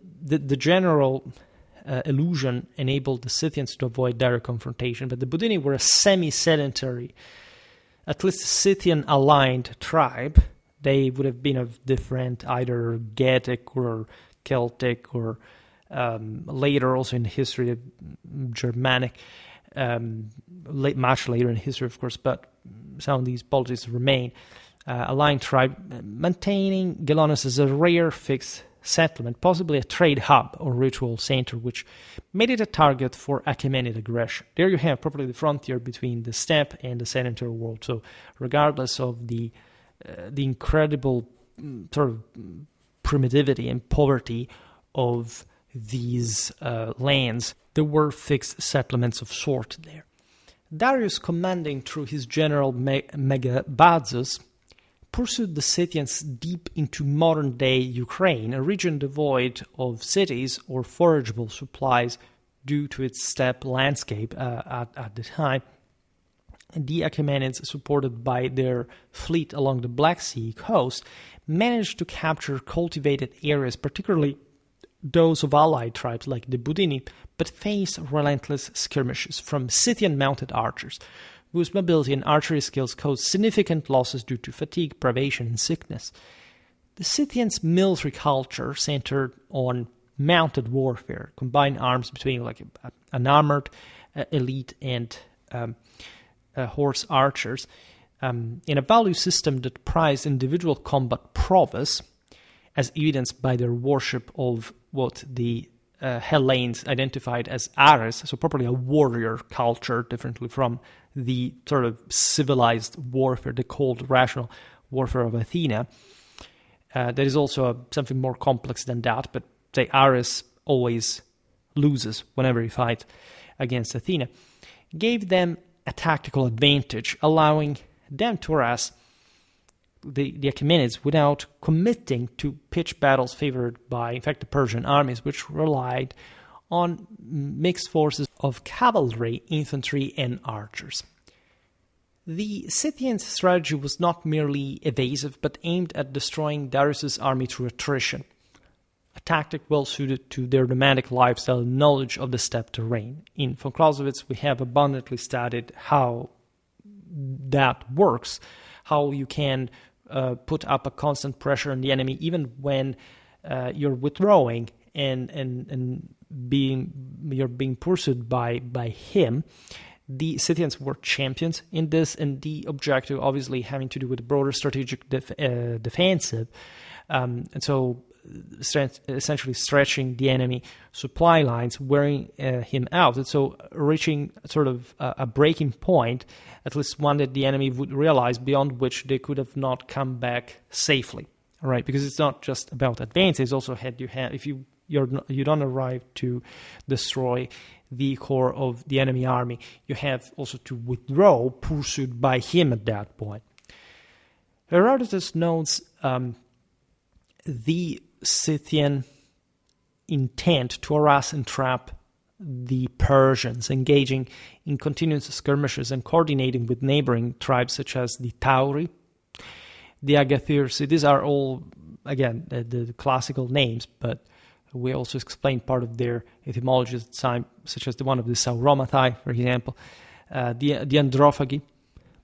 general illusion enabled the Scythians to avoid direct confrontation, but the Budini were a semi-sedentary, at least Scythian-aligned tribe. They would have been of different, either Getic or Celtic, or later also in history, Germanic, much later in history, of course, but some of these polities remain. Aligned tribe, maintaining Gelonus as a rare fixed settlement, possibly a trade hub or ritual center, which made it a target for Achaemenid aggression. There you have probably the frontier between the steppe and the sedentary world. So regardless of the incredible sort of primitivity and poverty of these lands, there were fixed settlements of sort there. Darius, commanding through his general Megabazus, pursued the Scythians deep into modern-day Ukraine, a region devoid of cities or forageable supplies due to its steppe landscape at the time. The Achaemenids, supported by their fleet along the Black Sea coast, managed to capture cultivated areas, particularly those of allied tribes like the Budini, but faced relentless skirmishes from Scythian mounted archers, whose mobility and archery skills caused significant losses due to fatigue, privation, and sickness. The Scythians' military culture centered on mounted warfare, combined arms between like an armored elite and horse archers, in a value system that prized individual combat prowess, as evidenced by their worship of what the Hellenes identified as Ares, so properly a warrior culture, differently from the sort of civilized warfare, the cold, rational warfare of Athena. There is also something more complex than that, but say Ares always loses whenever he fights against Athena, gave them a tactical advantage, allowing them to harass the Achaemenids without committing to pitched battles favored by, in fact, the Persian armies, which relied on mixed forces of cavalry, infantry, and archers. The Scythian strategy was not merely evasive, but aimed at destroying Darius's army through attrition, a tactic well suited to their nomadic lifestyle and knowledge of the steppe terrain. In von Clausewitz, we have abundantly studied how that works, how you can put up a constant pressure on the enemy even when you're withdrawing and you're being pursued by him. The Scythians were champions in this, and the objective obviously having to do with broader strategic defensive, and so essentially stretching the enemy supply lines, wearing him out, and so reaching sort of a breaking point, at least one that the enemy would realize, beyond which they could have not come back safely. All right, because it's not just about advance; it's also if you don't arrive to destroy the core of the enemy army, you have also to withdraw, pursued by him at that point. Herodotus notes the Scythian intent to harass and trap the Persians, engaging in continuous skirmishes and coordinating with neighboring tribes such as the Tauri, the Agathyrsi. These are all, again, the classical names, but we also explain part of their etymology at the time, such as the one of the Sauromatai, for example, the Androphagi,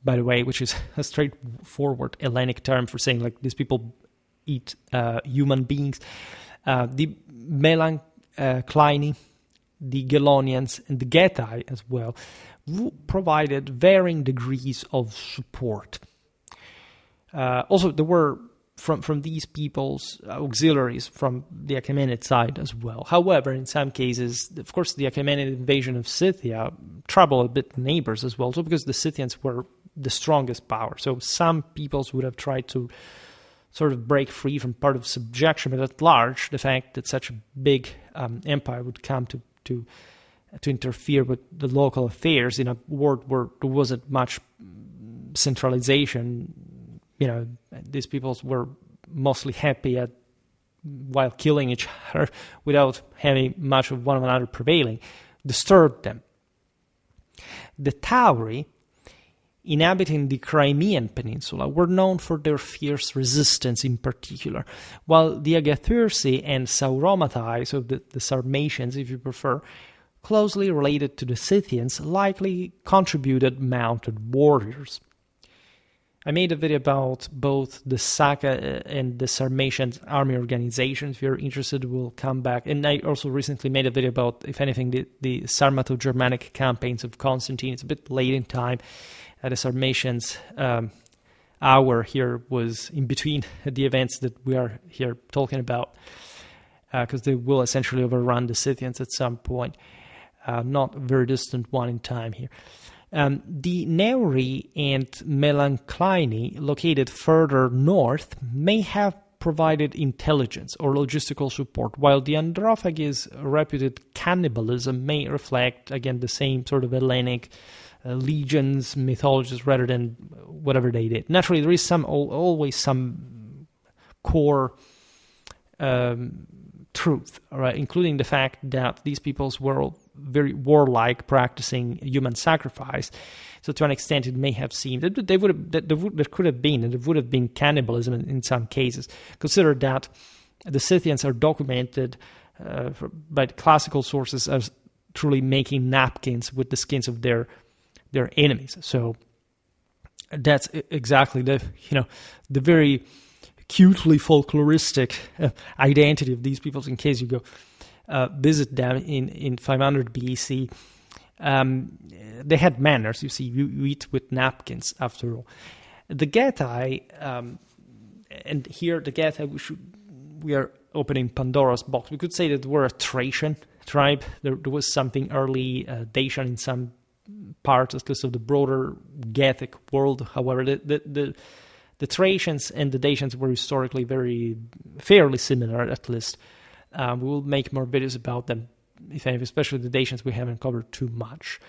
by the way, which is a straightforward Hellenic term for saying like these people eat human beings, the Melanchlaeni, the Gelonians, and the Getae as well, provided varying degrees of support. Also, there were from these people's auxiliaries from the Achaemenid side as well. However, in some cases, of course, the Achaemenid invasion of Scythia troubled a bit neighbors as well, so because the Scythians were the strongest power. So some peoples would have tried to sort of break free from part of subjection, but at large, the fact that such a big empire would come to interfere with the local affairs in a world where there wasn't much centralization, these peoples were mostly happy while killing each other without having much of one another prevailing, disturbed them. The Tauri, inhabiting the Crimean Peninsula, were known for their fierce resistance in particular, while the Agathyrsi and Sauromatai, so the Sarmatians if you prefer, closely related to the Scythians, likely contributed mounted warriors. I made a video about both the Saka and the Sarmatian army organization. If you're interested, we'll come back. And I also recently made a video about, if anything, the Sarmato-Germanic campaigns of Constantine. It's a bit late in time. The Sarmatians' hour here was in between the events that we are here talking about. because they will essentially overrun the Scythians at some point, not a very distant one in time here. The Neuri and Melanchthini, located further north, may have provided intelligence or logistical support, while the Androphagis' reputed cannibalism may reflect, again, the same sort of Hellenic legions, mythologies, rather than whatever they did. Naturally, there is always some core truth, right? Including the fact that these peoples were very warlike, practicing human sacrifice. So to an extent, it may have seemed that there could have been, and there would have been cannibalism in some cases. Consider that the Scythians are documented by classical sources as truly making napkins with the skins of their enemies. So that's exactly the very cutely folkloristic identity of these peoples. In case you go visit them in 500 BC, they had manners. You see, you eat with napkins. After all, the Getae, and here the Getae, we are opening Pandora's box. We could say that we're a Thracian tribe. There was something early Dacian in some parts because of the broader Gethic world. However, the Thracians and the Dacians were historically fairly similar, at least. We will make more videos about them, if any, especially the Dacians we haven't covered too much.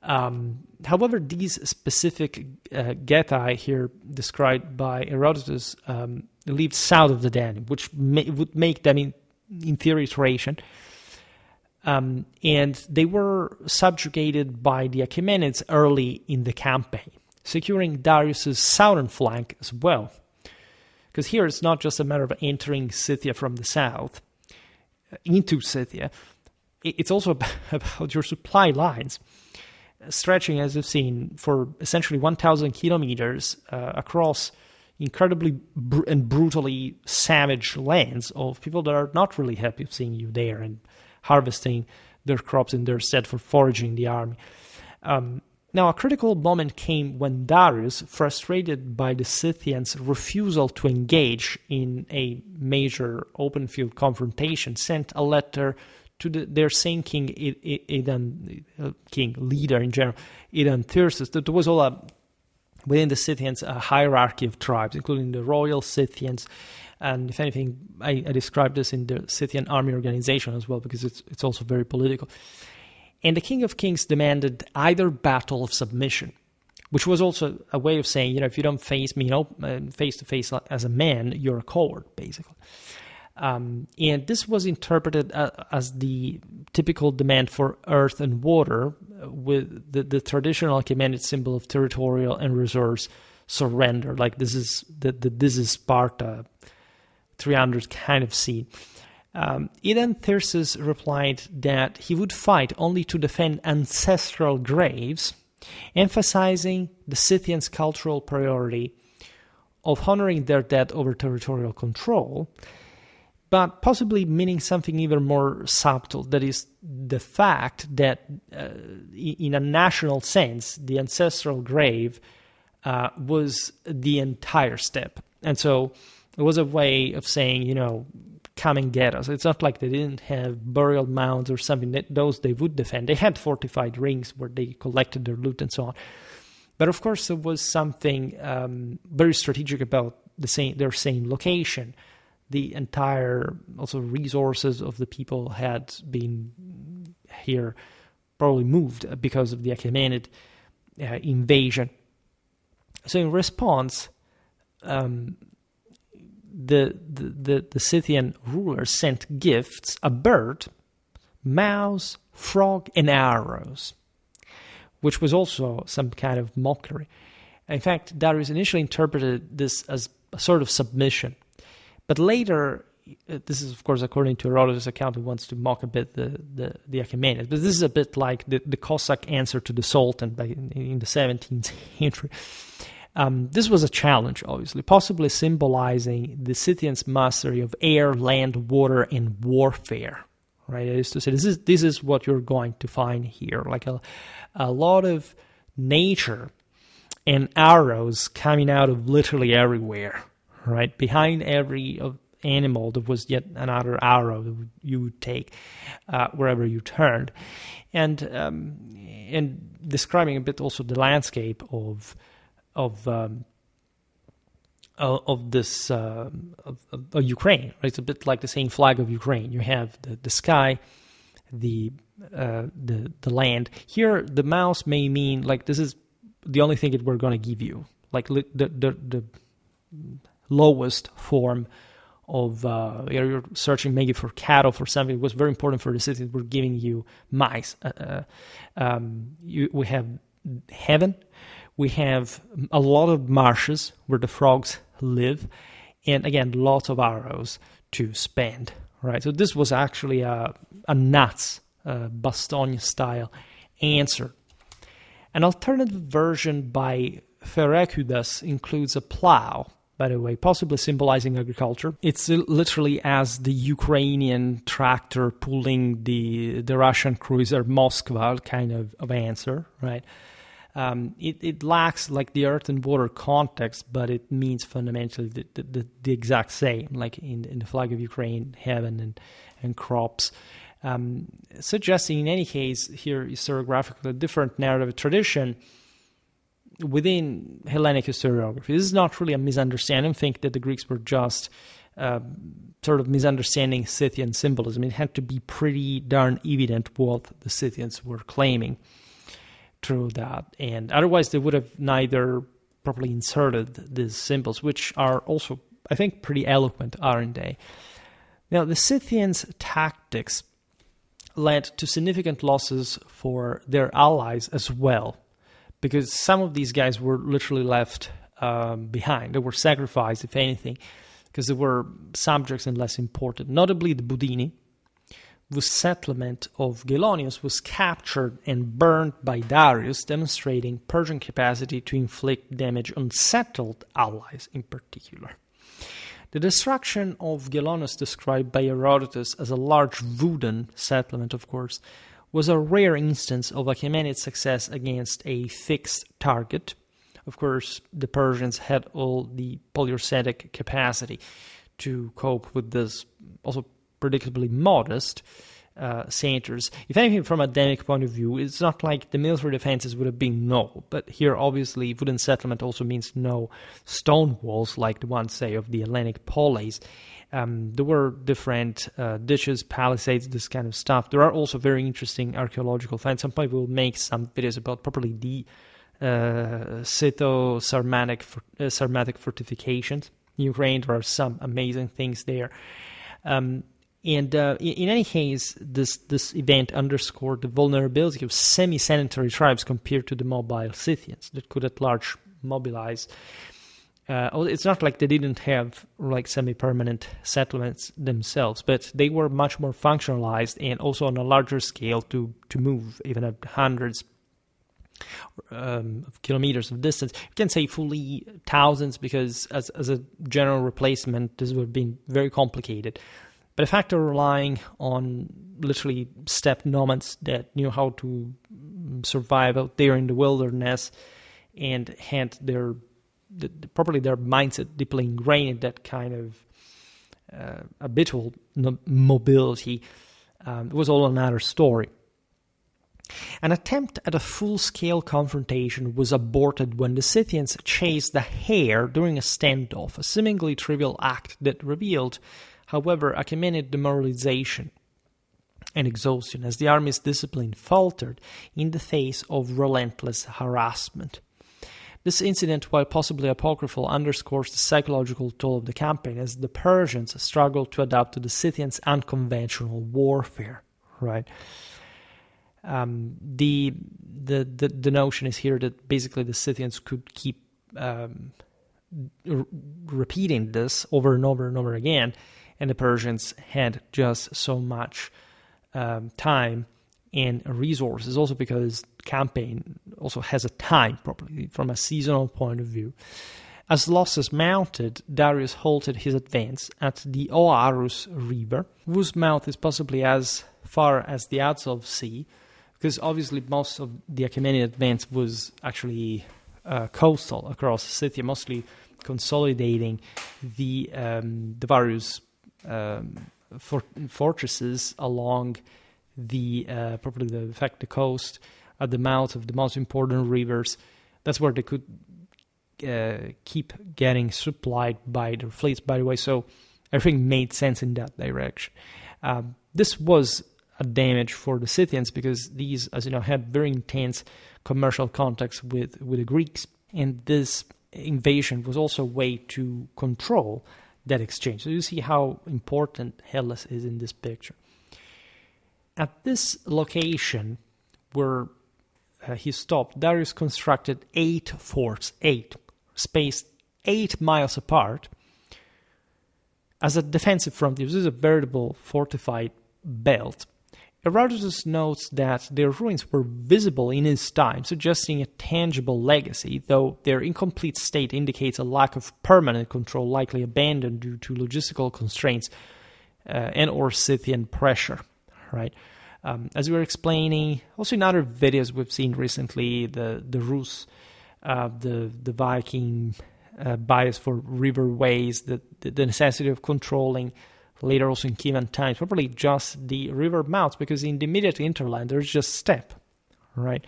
However, these specific Getae here described by Herodotus lived south of the Danube, which would make them, in theory, Thracian. And they were subjugated by the Achaemenids early in the campaign, securing Darius's southern flank as well. Because here it's not just a matter of entering Scythia from the south into Scythia. It's also about your supply lines, stretching, as we've seen, for essentially 1,000 kilometers across incredibly and brutally savage lands of people that are not really happy of seeing you there and harvesting their crops in their stead for foraging the army. Now, a critical moment came when Darius, frustrated by the Scythians' refusal to engage in a major open field confrontation, sent a letter to their same king, leader in general, Thrace. There was all within the Scythians a hierarchy of tribes, including the royal Scythians. And if anything, I described this in the Scythian army organization as well, because it's also very political. And the King of Kings demanded either battle of submission, which was also a way of saying, if you don't face me face to face as a man, you're a coward, basically. And this was interpreted as the typical demand for earth and water, with the traditional Achaemenid symbol of territorial and resource surrender. Like this is Sparta 300 kind of scene. Thyrsis replied that he would fight only to defend ancestral graves, emphasizing the Scythians' cultural priority of honoring their dead over territorial control, but possibly meaning something even more subtle, that is, the fact that in a national sense, the ancestral grave was the entire steppe. And so it was a way of saying, come and get us. It's not like they didn't have burial mounds or something. Those they would defend. They had fortified rings where they collected their loot and so on. But of course, there was something very strategic about their same location. The entire also resources of the people had been here probably moved because of the Achaemenid invasion. So in response, the Scythian rulers sent gifts: a bird, mouse, frog, and arrows, which was also some kind of mockery. In fact, Darius initially interpreted this as a sort of submission, but later, this is of course according to Herodotus' account, who wants to mock a bit the Achaemenids, but this is a bit like the Cossack answer to the Sultan in the 17th century. This was a challenge, obviously, possibly symbolizing the Scythians' mastery of air, land, water, and warfare. Right? That is to say, this is what you're going to find here, like a lot of nature and arrows coming out of literally everywhere. Right? Behind every animal. There was yet another arrow that you would take wherever you turned, and describing a bit also the landscape of this of Ukraine. Right? It's a bit like the same flag of Ukraine. You have the sky, the land. Here, the mouse may mean like this is the only thing that we're going to give you, like the lowest form of you're searching maybe for cattle for something. It was very important for the city. We're giving you mice. We have heaven. We have a lot of marshes where the frogs live, and again, lots of arrows to spend. Right. So this was actually a nuts Bastogne style answer. An alternative version by Pherecydes includes a plow, by the way, possibly symbolizing agriculture. It's literally as the Ukrainian tractor pulling the Russian cruiser Moskva kind of answer, right? It lacks like the earth and water context, but it means fundamentally the exact same, like in the flag of Ukraine, heaven and crops. Suggesting in any case here historiographically a different narrative tradition within Hellenic historiography. This is not really a misunderstanding. I think that the Greeks were just sort of misunderstanding Scythian symbolism. It had to be pretty darn evident what the Scythians were claiming through that, and otherwise they would have neither properly inserted these symbols, which are also, I think, pretty eloquent, aren't they? Now, the Scythians' tactics led to significant losses for their allies as well, because some of these guys were literally left behind. They were sacrificed, if anything, because they were subjects and less important. Notably, the Budini, whose settlement of Gelonius was captured and burned by Darius, demonstrating Persian capacity to inflict damage on settled allies in particular. The destruction of Gelonius, described by Herodotus as a large wooden settlement, of course, was a rare instance of Achaemenid success against a fixed target. Of course, the Persians had all the polyurcetic capacity to cope with this also predictably modest centers. If anything, from a dynamic point of view, it's not like the military defenses would have been no, but here obviously wooden settlement also means no stone walls like the ones, say, of the Hellenic polis. There were different ditches, palisades, this kind of stuff. There are also very interesting archaeological finds. Some people will make some videos about properly the Sarmatic fortifications in Ukraine. There are some amazing things there. And in any case, this event underscored the vulnerability of semi-sedentary tribes compared to the mobile Scythians that could at large mobilize. It's not like they didn't have like semi-permanent settlements themselves, but they were much more functionalized and also on a larger scale to move even at hundreds of kilometers of distance. You can say fully thousands because as a general replacement, this would have been very complicated. But the fact of relying on literally steppe nomads that knew how to survive out there in the wilderness and had their mindset deeply ingrained in that kind of habitual mobility, it was all another story. An attempt at a full-scale confrontation was aborted when the Scythians chased the hare during a standoff, a seemingly trivial act that revealed, however, Achaemenid demoralization and exhaustion as the army's discipline faltered in the face of relentless harassment. This incident, while possibly apocryphal, underscores the psychological toll of the campaign as the Persians struggled to adapt to the Scythians' unconventional warfare. Right. The notion is here that basically the Scythians could keep repeating this over and over and over again, and the Persians had just so much time and resources, also because campaign also has a time properly from a seasonal point of view. As losses mounted, Darius halted his advance at the Oarus River, whose mouth is possibly as far as the Azov Sea, because obviously most of the Achaemenid advance was actually coastal across Scythia, mostly consolidating the various fortresses along probably the coast at the mouth of the most important rivers. That's where they could keep getting supplied by their fleets, by the way, so everything made sense in that direction. This was a damage for the Scythians because these, as you know, had very intense commercial contacts with the Greeks, and this invasion was also a way to control that exchange. So you see how important Hellas is in this picture. At this location where he stopped, Darius constructed 8 forts, spaced 8 miles apart, as a defensive front. This is a veritable fortified belt. Herodotus notes that their ruins were visible in his time, suggesting a tangible legacy, though their incomplete state indicates a lack of permanent control, likely abandoned due to logistical constraints and or Scythian pressure. Right, as we were explaining, also in other videos we've seen recently, the Rus, the Viking bias for riverways, the necessity of controlling. Later also in Kievan times, probably just the river mouths, because in the immediate hinterland there's just steppe, right?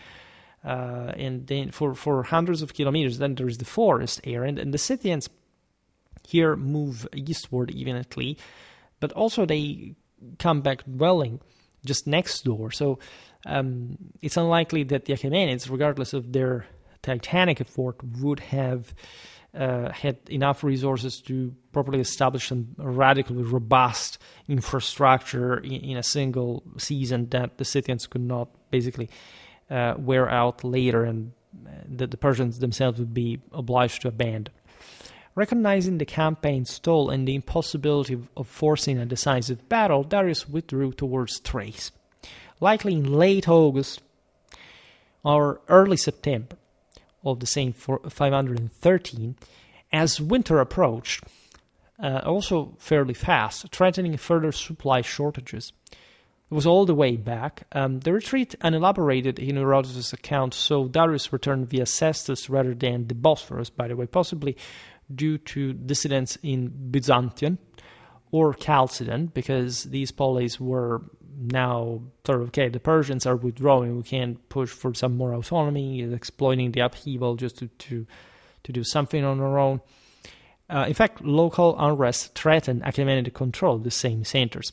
And then for hundreds of kilometers, then there's the forest area, and the Scythians here move eastward evenly, but also they come back dwelling just next door. So it's unlikely that the Achaemenids, regardless of their titanic effort, would have had enough resources to properly establish a radically robust infrastructure in a single season that the Scythians could not basically wear out later, and that the Persians themselves would be obliged to abandon. Recognizing the campaign's stall and the impossibility of forcing a decisive battle, Darius withdrew towards Thrace, likely in late August or early September of the same 513, as winter approached, also fairly fast, threatening further supply shortages. It was all the way back. The retreat, unelaborated in Herodotus' account, saw Darius return via Sestus rather than the Bosphorus, by the way, possibly due to dissidents in Byzantium or Chalcedon, because these polis were now sort of, okay, the Persians are withdrawing, we can't push for some more autonomy, exploiting the upheaval just to do something on our own. In fact, local unrest threatened Achaemenid control of the same centers.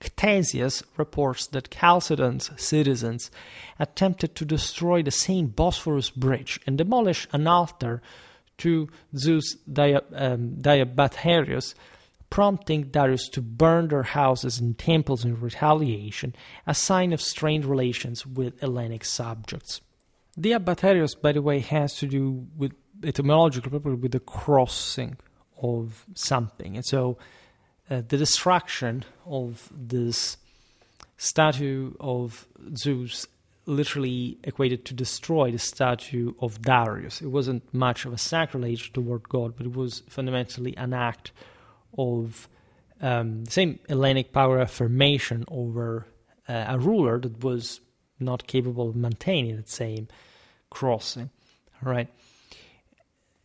Ctesias reports that Chalcedon's citizens attempted to destroy the same Bosphorus bridge and demolish an altar to Zeus Diabatherius, prompting Darius to burn their houses and temples in retaliation, a sign of strained relations with Hellenic subjects. Diabatherius, by the way, has to do with, etymologically, probably with the crossing of something. And so the destruction of this statue of Zeus literally equated to destroy the statue of Darius. It wasn't much of a sacrilege toward God, but it was fundamentally an act of the same Hellenic power affirmation over a ruler that was not capable of maintaining that same crossing. All right.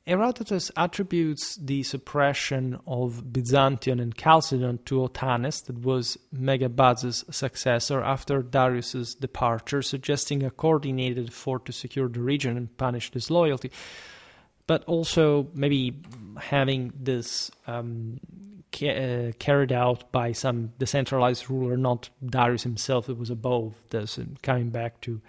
Herodotus attributes the suppression of Byzantium and Chalcedon to Otanes, that was Megabuzz's successor after Darius's departure, suggesting a coordinated effort to secure the region and punish disloyalty, but also maybe having this carried out by some decentralized ruler, not Darius himself, that was above this, and coming back to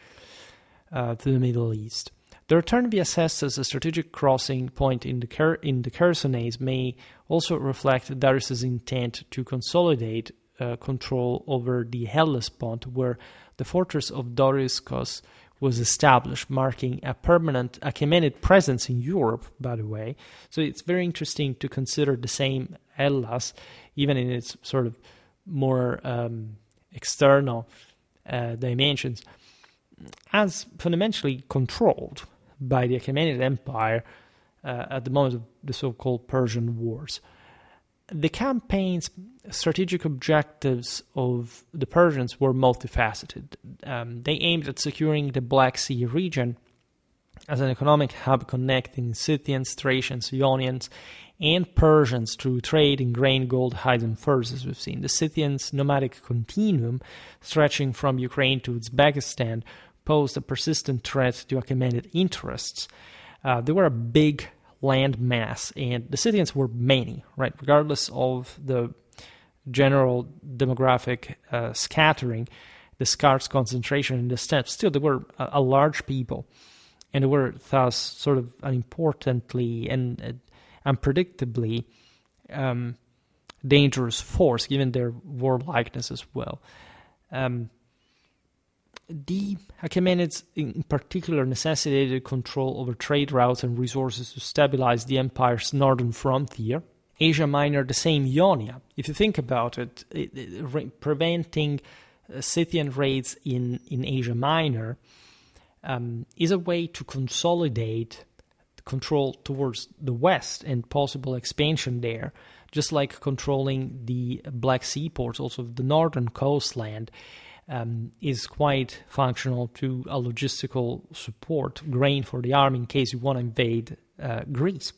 the Middle East. The return via Sestus, a strategic crossing point in the Chersonese, may also reflect Darius's intent to consolidate control over the Hellespont, where the fortress of Doriscos was established, marking a permanent Achaemenid presence in Europe, by the way. So it's very interesting to consider the same Hellas, even in its sort of more external dimensions, as fundamentally controlled by the Achaemenid Empire at the moment of the so-called Persian Wars. The campaign's strategic objectives of the Persians were multifaceted. They aimed at securing the Black Sea region as an economic hub connecting Scythians, Thracians, Ionians, and Persians through trade in grain, gold, hides, and furs, as we've seen. The Scythians' nomadic continuum, stretching from Ukraine to Uzbekistan, posed a persistent threat to Achaemenid interests. They were a big land mass, and the Scythians were many, right? Regardless of the general demographic scattering, the scarce concentration in the steppes, still they were a large people, and they were thus sort of unimportantly and unpredictably dangerous force, given their warlikeness as well. The Achaemenids, in particular, necessitated control over trade routes and resources to stabilize the empire's northern frontier. Asia Minor, the same Ionia. If you think about it, preventing Scythian raids in Asia Minor is a way to consolidate control towards the west and possible expansion there, just like controlling the Black Sea ports, also the northern coastland, is quite functional to a logistical support, grain for the army in case you want to invade Greece,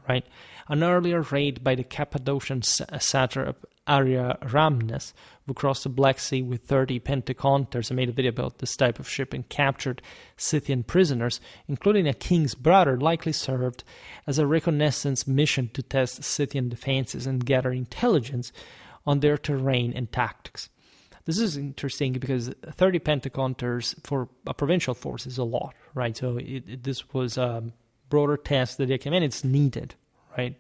right? An earlier raid by the Cappadocian satrap Ariaramnes, who crossed the Black Sea with 30 Pentaconters. I made a video about this type of ship, and captured Scythian prisoners, including a king's brother, likely served as a reconnaissance mission to test Scythian defenses and gather intelligence on their terrain and tactics. This is interesting because 30 Pentaconters for a provincial force is a lot, right? So this was a broader test that the Achaemenids needed, right?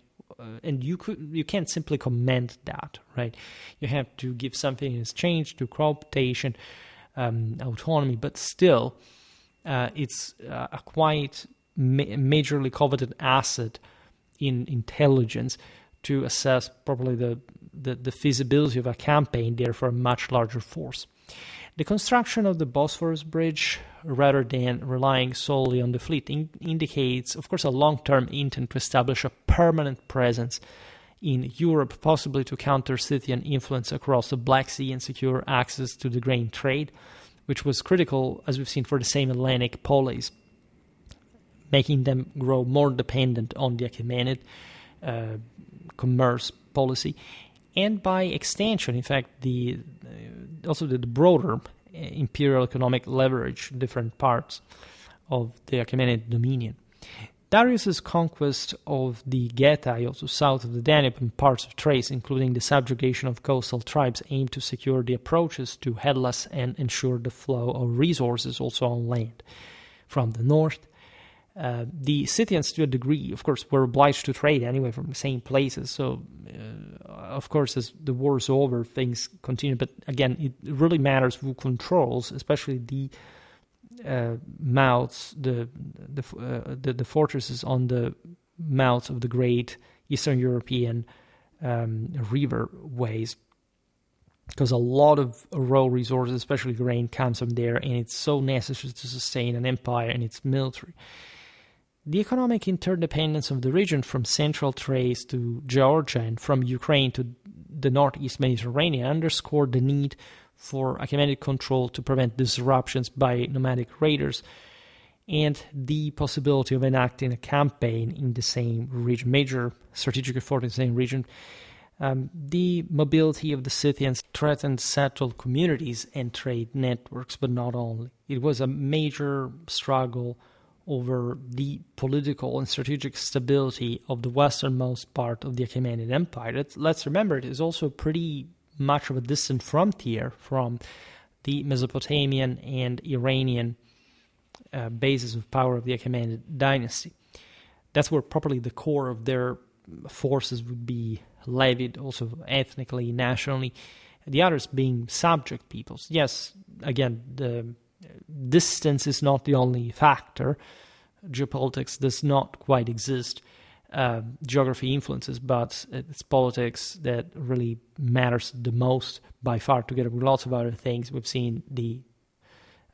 And you can't simply comment that, right? You have to give something in exchange to cooptation, autonomy, but still, it's a quite majorly coveted asset in intelligence to assess probably the feasibility of a campaign there for a much larger force. The construction of the Bosphorus Bridge, rather than relying solely on the fleet, indicates, of course, a long-term intent to establish a permanent presence in Europe, possibly to counter Scythian influence across the Black Sea and secure access to the grain trade, which was critical, as we've seen, for the same Hellenic polis, making them grow more dependent on the Achaemenid commerce policy. And by extension, in fact, also the broader imperial economic leverage different parts of the Achaemenid dominion. Darius's conquest of the Getae, also south of the Danube, and parts of Thrace, including the subjugation of coastal tribes, aimed to secure the approaches to Hellas and ensure the flow of resources also on land from the north. The Scythians, to a degree, of course, were obliged to trade anyway from the same places. So, of course, as the war is over, things continue. But again, it really matters who controls, especially the mouths, the fortresses on the mouths of the great Eastern European river ways, because a lot of raw resources, especially grain, comes from there, and it's so necessary to sustain an empire and its military. The economic interdependence of the region from central Thrace to Georgia and from Ukraine to the northeast Mediterranean underscored the need for Achaemenid control to prevent disruptions by nomadic raiders, and the possibility of enacting a campaign in the same region, major strategic effort in the same region. The mobility of the Scythians threatened settled communities and trade networks, but not only. It was a major struggle over the political and strategic stability of the westernmost part of the Achaemenid Empire. Let's remember, it is also pretty much of a distant frontier from the Mesopotamian and Iranian bases of power of the Achaemenid dynasty. That's where probably the core of their forces would be levied, also ethnically, nationally, the others being subject peoples. Yes, again, the distance is not the only factor. Geopolitics does not quite exist. Geography influences, but it's politics that really matters the most by far, together with lots of other things. We've seen the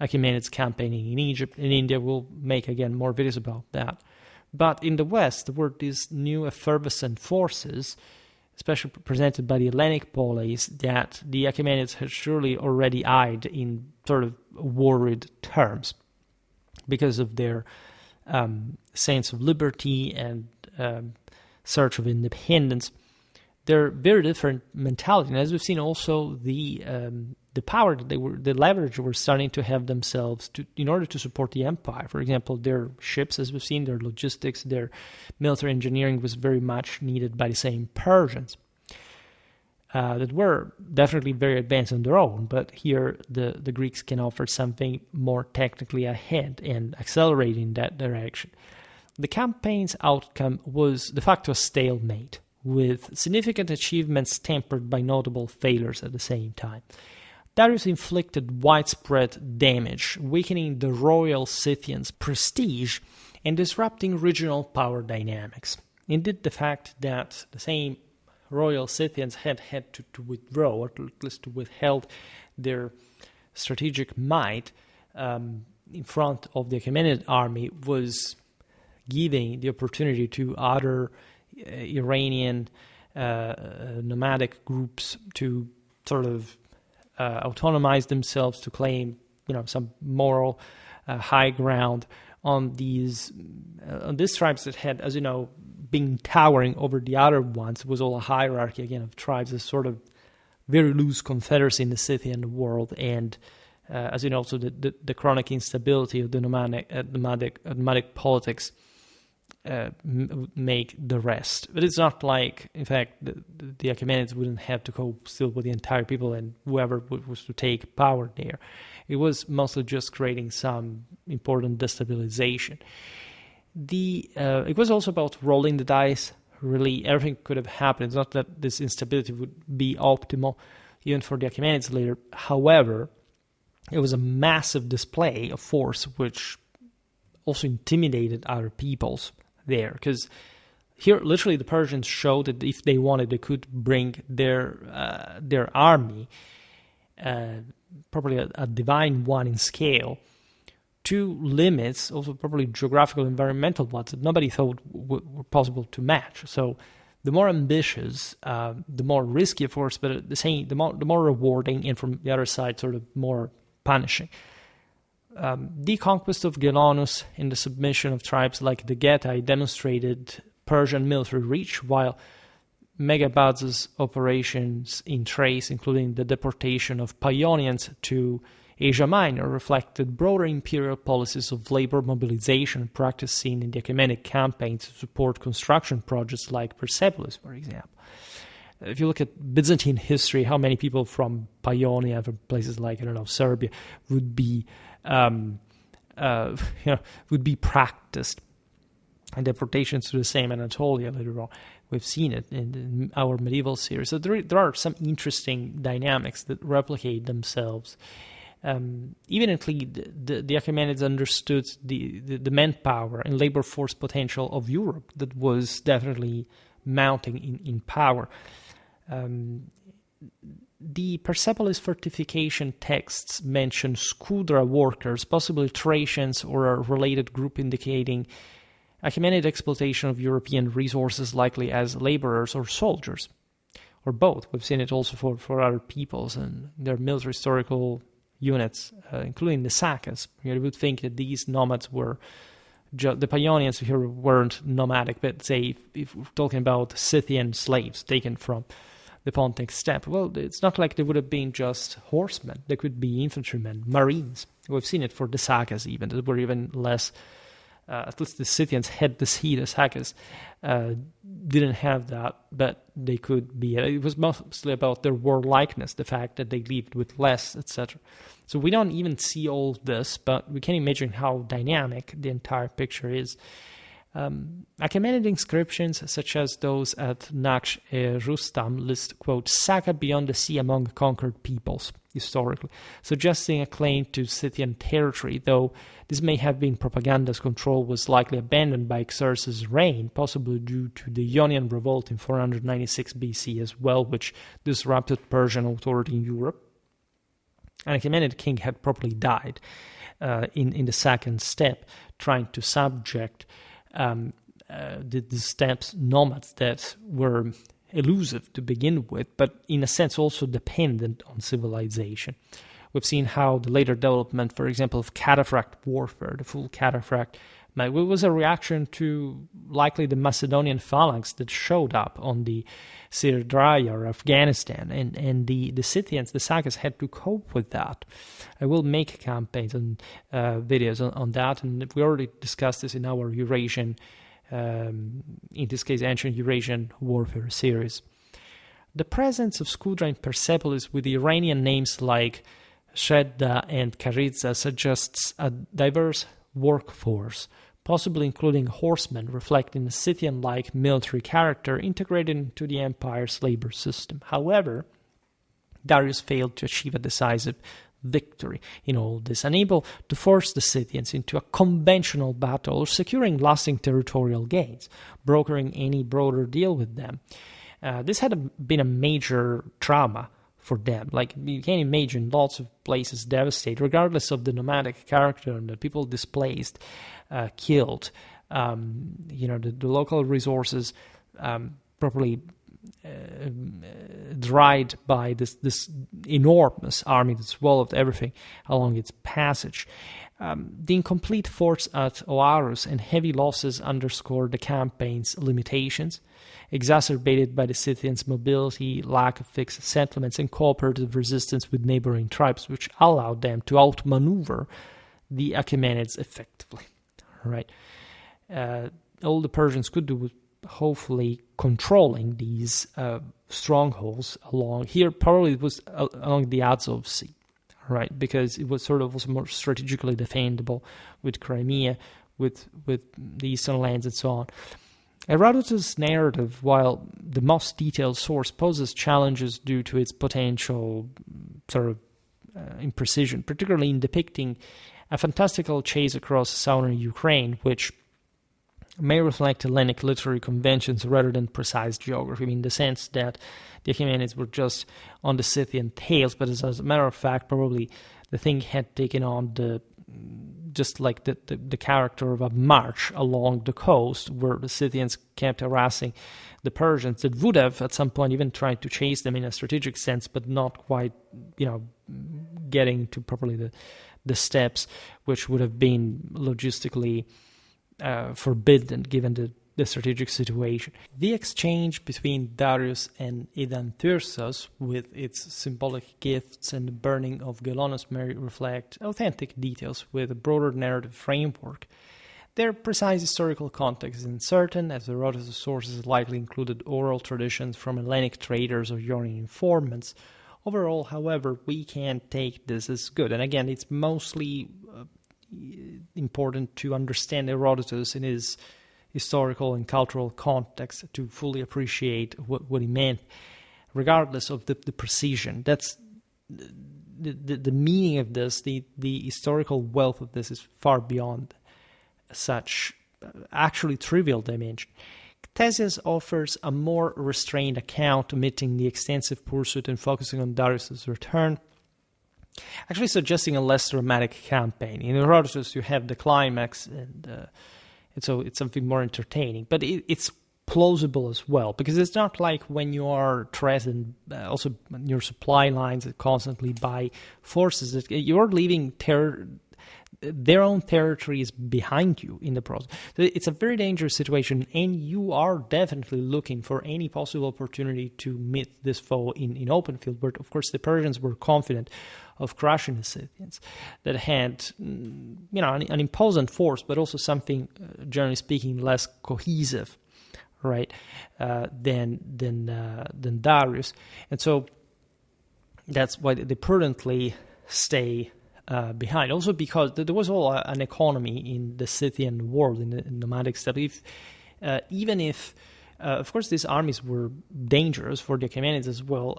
Achaemenids campaigning in Egypt. In India, we'll make, again, more videos about that. But in the West, there were these new effervescent forces, especially presented by the Hellenic polis, that the Achaemenids had surely already eyed in sort of worried terms because of their sense of liberty and search of independence. They're very different mentality, and as we've seen, also the power that the leverage were starting to have themselves in order to support the empire. For example, their ships, as we've seen, their logistics, their military engineering was very much needed by the same Persians that were definitely very advanced on their own. But here, the Greeks can offer something more technically ahead and accelerate in that direction. The campaign's outcome was de facto a stalemate, with significant achievements tempered by notable failures at the same time. Darius inflicted widespread damage, weakening the royal Scythians' prestige and disrupting regional power dynamics. Indeed, the fact that the same royal Scythians had to withdraw, or at least to withheld their strategic might in front of the Achaemenid army, was giving the opportunity to other Iranian nomadic groups to sort of autonomize themselves, to claim, some moral high ground on these tribes that had, as you know, been towering over the other ones. It was all a hierarchy again of tribes, a sort of very loose confederacy in the Scythian world, and as you know, also the chronic instability of the nomadic politics make the rest. But it's not like, in fact, the Achaemenids wouldn't have to cope still with the entire people and whoever was to take power there. It was mostly just creating some important destabilization. It was also about rolling the dice. Really, everything could have happened. It's not that this instability would be optimal, even for the Achaemenids later. However, it was a massive display of force, which also intimidated other peoples there, because here literally the Persians showed that if they wanted, they could bring their army, probably a divine one in scale, to limits, also probably geographical, environmental ones that nobody thought were possible to match. So the more ambitious, the more risky, of course, but the more rewarding, and from the other side, sort of more punishing. The conquest of Gelonus and the submission of tribes like the Getae demonstrated Persian military reach, while Megabadz's operations in Thrace, including the deportation of Paeonians to Asia Minor, reflected broader imperial policies of labor mobilization practiced seen in the Achaemenid campaign to support construction projects like Persepolis, for example. If you look at Byzantine history, how many people from Paeonia, from places like, Serbia, would be practiced, and deportations to the same Anatolia later on. We've seen it in our medieval series. So there are some interesting dynamics that replicate themselves. Evidently, the Achaemenids understood the manpower and labor force potential of Europe that was definitely mounting in power. The Persepolis fortification texts mention Scudra workers, possibly Thracians or a related group, indicating Achaemenid exploitation of European resources, likely as laborers or soldiers, or both. We've seen it also for other peoples and their military historical units, including the Sakas. You would think that these nomads were the Paeonians here weren't nomadic, but say if we're talking about Scythian slaves taken from the Pontic Steppe, well, it's not like they would have been just horsemen. They could be infantrymen, marines. We've seen it for the Sakas even, that were even less, at least the Scythians had the sea, the Sakas didn't have that, but they could be. It was mostly about their warlikeness, the fact that they lived with less, etc. So we don't even see all this, but we can imagine how dynamic the entire picture is. Achaemenid inscriptions, such as those at Naqsh-e Rustam, list, quote, Saka beyond the sea among conquered peoples, historically, suggesting a claim to Scythian territory, though this may have been propaganda as control was likely abandoned by Xerxes' reign, possibly due to the Ionian revolt in 496 BC as well, which disrupted Persian authority in Europe. An Achaemenid king had probably died in the second step, trying to subject the steppes nomads that were elusive to begin with, but in a sense also dependent on civilization. We've seen how the later development, for example, of cataphract warfare, the full cataphract, was a reaction to likely the Macedonian phalanx that showed up on the Sirdarya or Afghanistan, and the Scythians, the Sagas, had to cope with that. I will make campaigns and videos on that, and we already discussed this in our Eurasian, in this case, ancient Eurasian warfare series. The presence of Scudra in Persepolis with Iranian names like Shedda and Karitsa suggests a diverse workforce, possibly including horsemen, reflecting a Scythian-like military character integrated into the empire's labor system. However, Darius failed to achieve a decisive victory in all this, unable to force the Scythians into a conventional battle or securing lasting territorial gains, brokering any broader deal with them. This had been a major trauma for them. Like, you can imagine lots of places devastated, regardless of the nomadic character, and the people displaced, killed, the local resources properly dried by this enormous army that swallowed everything along its passage. The incomplete force at Oarus and heavy losses underscored the campaign's limitations, exacerbated by the Scythians' mobility, lack of fixed settlements, and cooperative resistance with neighboring tribes, which allowed them to outmaneuver the Achaemenids effectively. Right? All the Persians could do was hopefully controlling these strongholds along here. Probably it was along the Azov Sea, right? Because it was was more strategically defendable with Crimea, with the eastern lands and so on. Herodotus' narrative, while the most detailed source, poses challenges due to its potential imprecision, particularly in depicting a fantastical chase across southern Ukraine, which may reflect Hellenic literary conventions rather than precise geography, in the sense that the Achaemenids were just on the Scythian tails, but as a matter of fact, probably the thing had taken on the character of a march along the coast, where the Scythians kept harassing the Persians that would have at some point even tried to chase them in a strategic sense, but not quite, getting to properly the steps, which would have been logistically forbidden given the strategic situation. The exchange between Darius and Idan-Thyrsos, with its symbolic gifts and the burning of Gelonus, may reflect authentic details with a broader narrative framework. Their precise historical context is uncertain, as Herodotus' sources likely included oral traditions from Hellenic traders or Ionian informants. Overall, however, we can take this as good. And again, it's mostly important to understand Herodotus in his historical and cultural context to fully appreciate what he meant, regardless of the precision. That's the meaning of this, the historical wealth of this is far beyond such actually trivial dimension. Ctesias offers a more restrained account, omitting the extensive pursuit and focusing on Darius' return, actually suggesting a less dramatic campaign. In Herodotus, you have the climax, and so it's something more entertaining. But it's plausible as well, because it's not like when you are threatened, also your supply lines constantly by forces, that you're leaving their own territories behind you in the process. So it's a very dangerous situation, and you are definitely looking for any possible opportunity to meet this foe in open field, where, of course, the Persians were confident of crushing the Scythians, that had, an imposing force, but also something, generally speaking, less cohesive, right, than Darius. And so that's why they prudently stay behind. Also because there was all an economy in the Scythian world, in the nomadic steppe. Even if, of course, these armies were dangerous for the Achaemenids as well,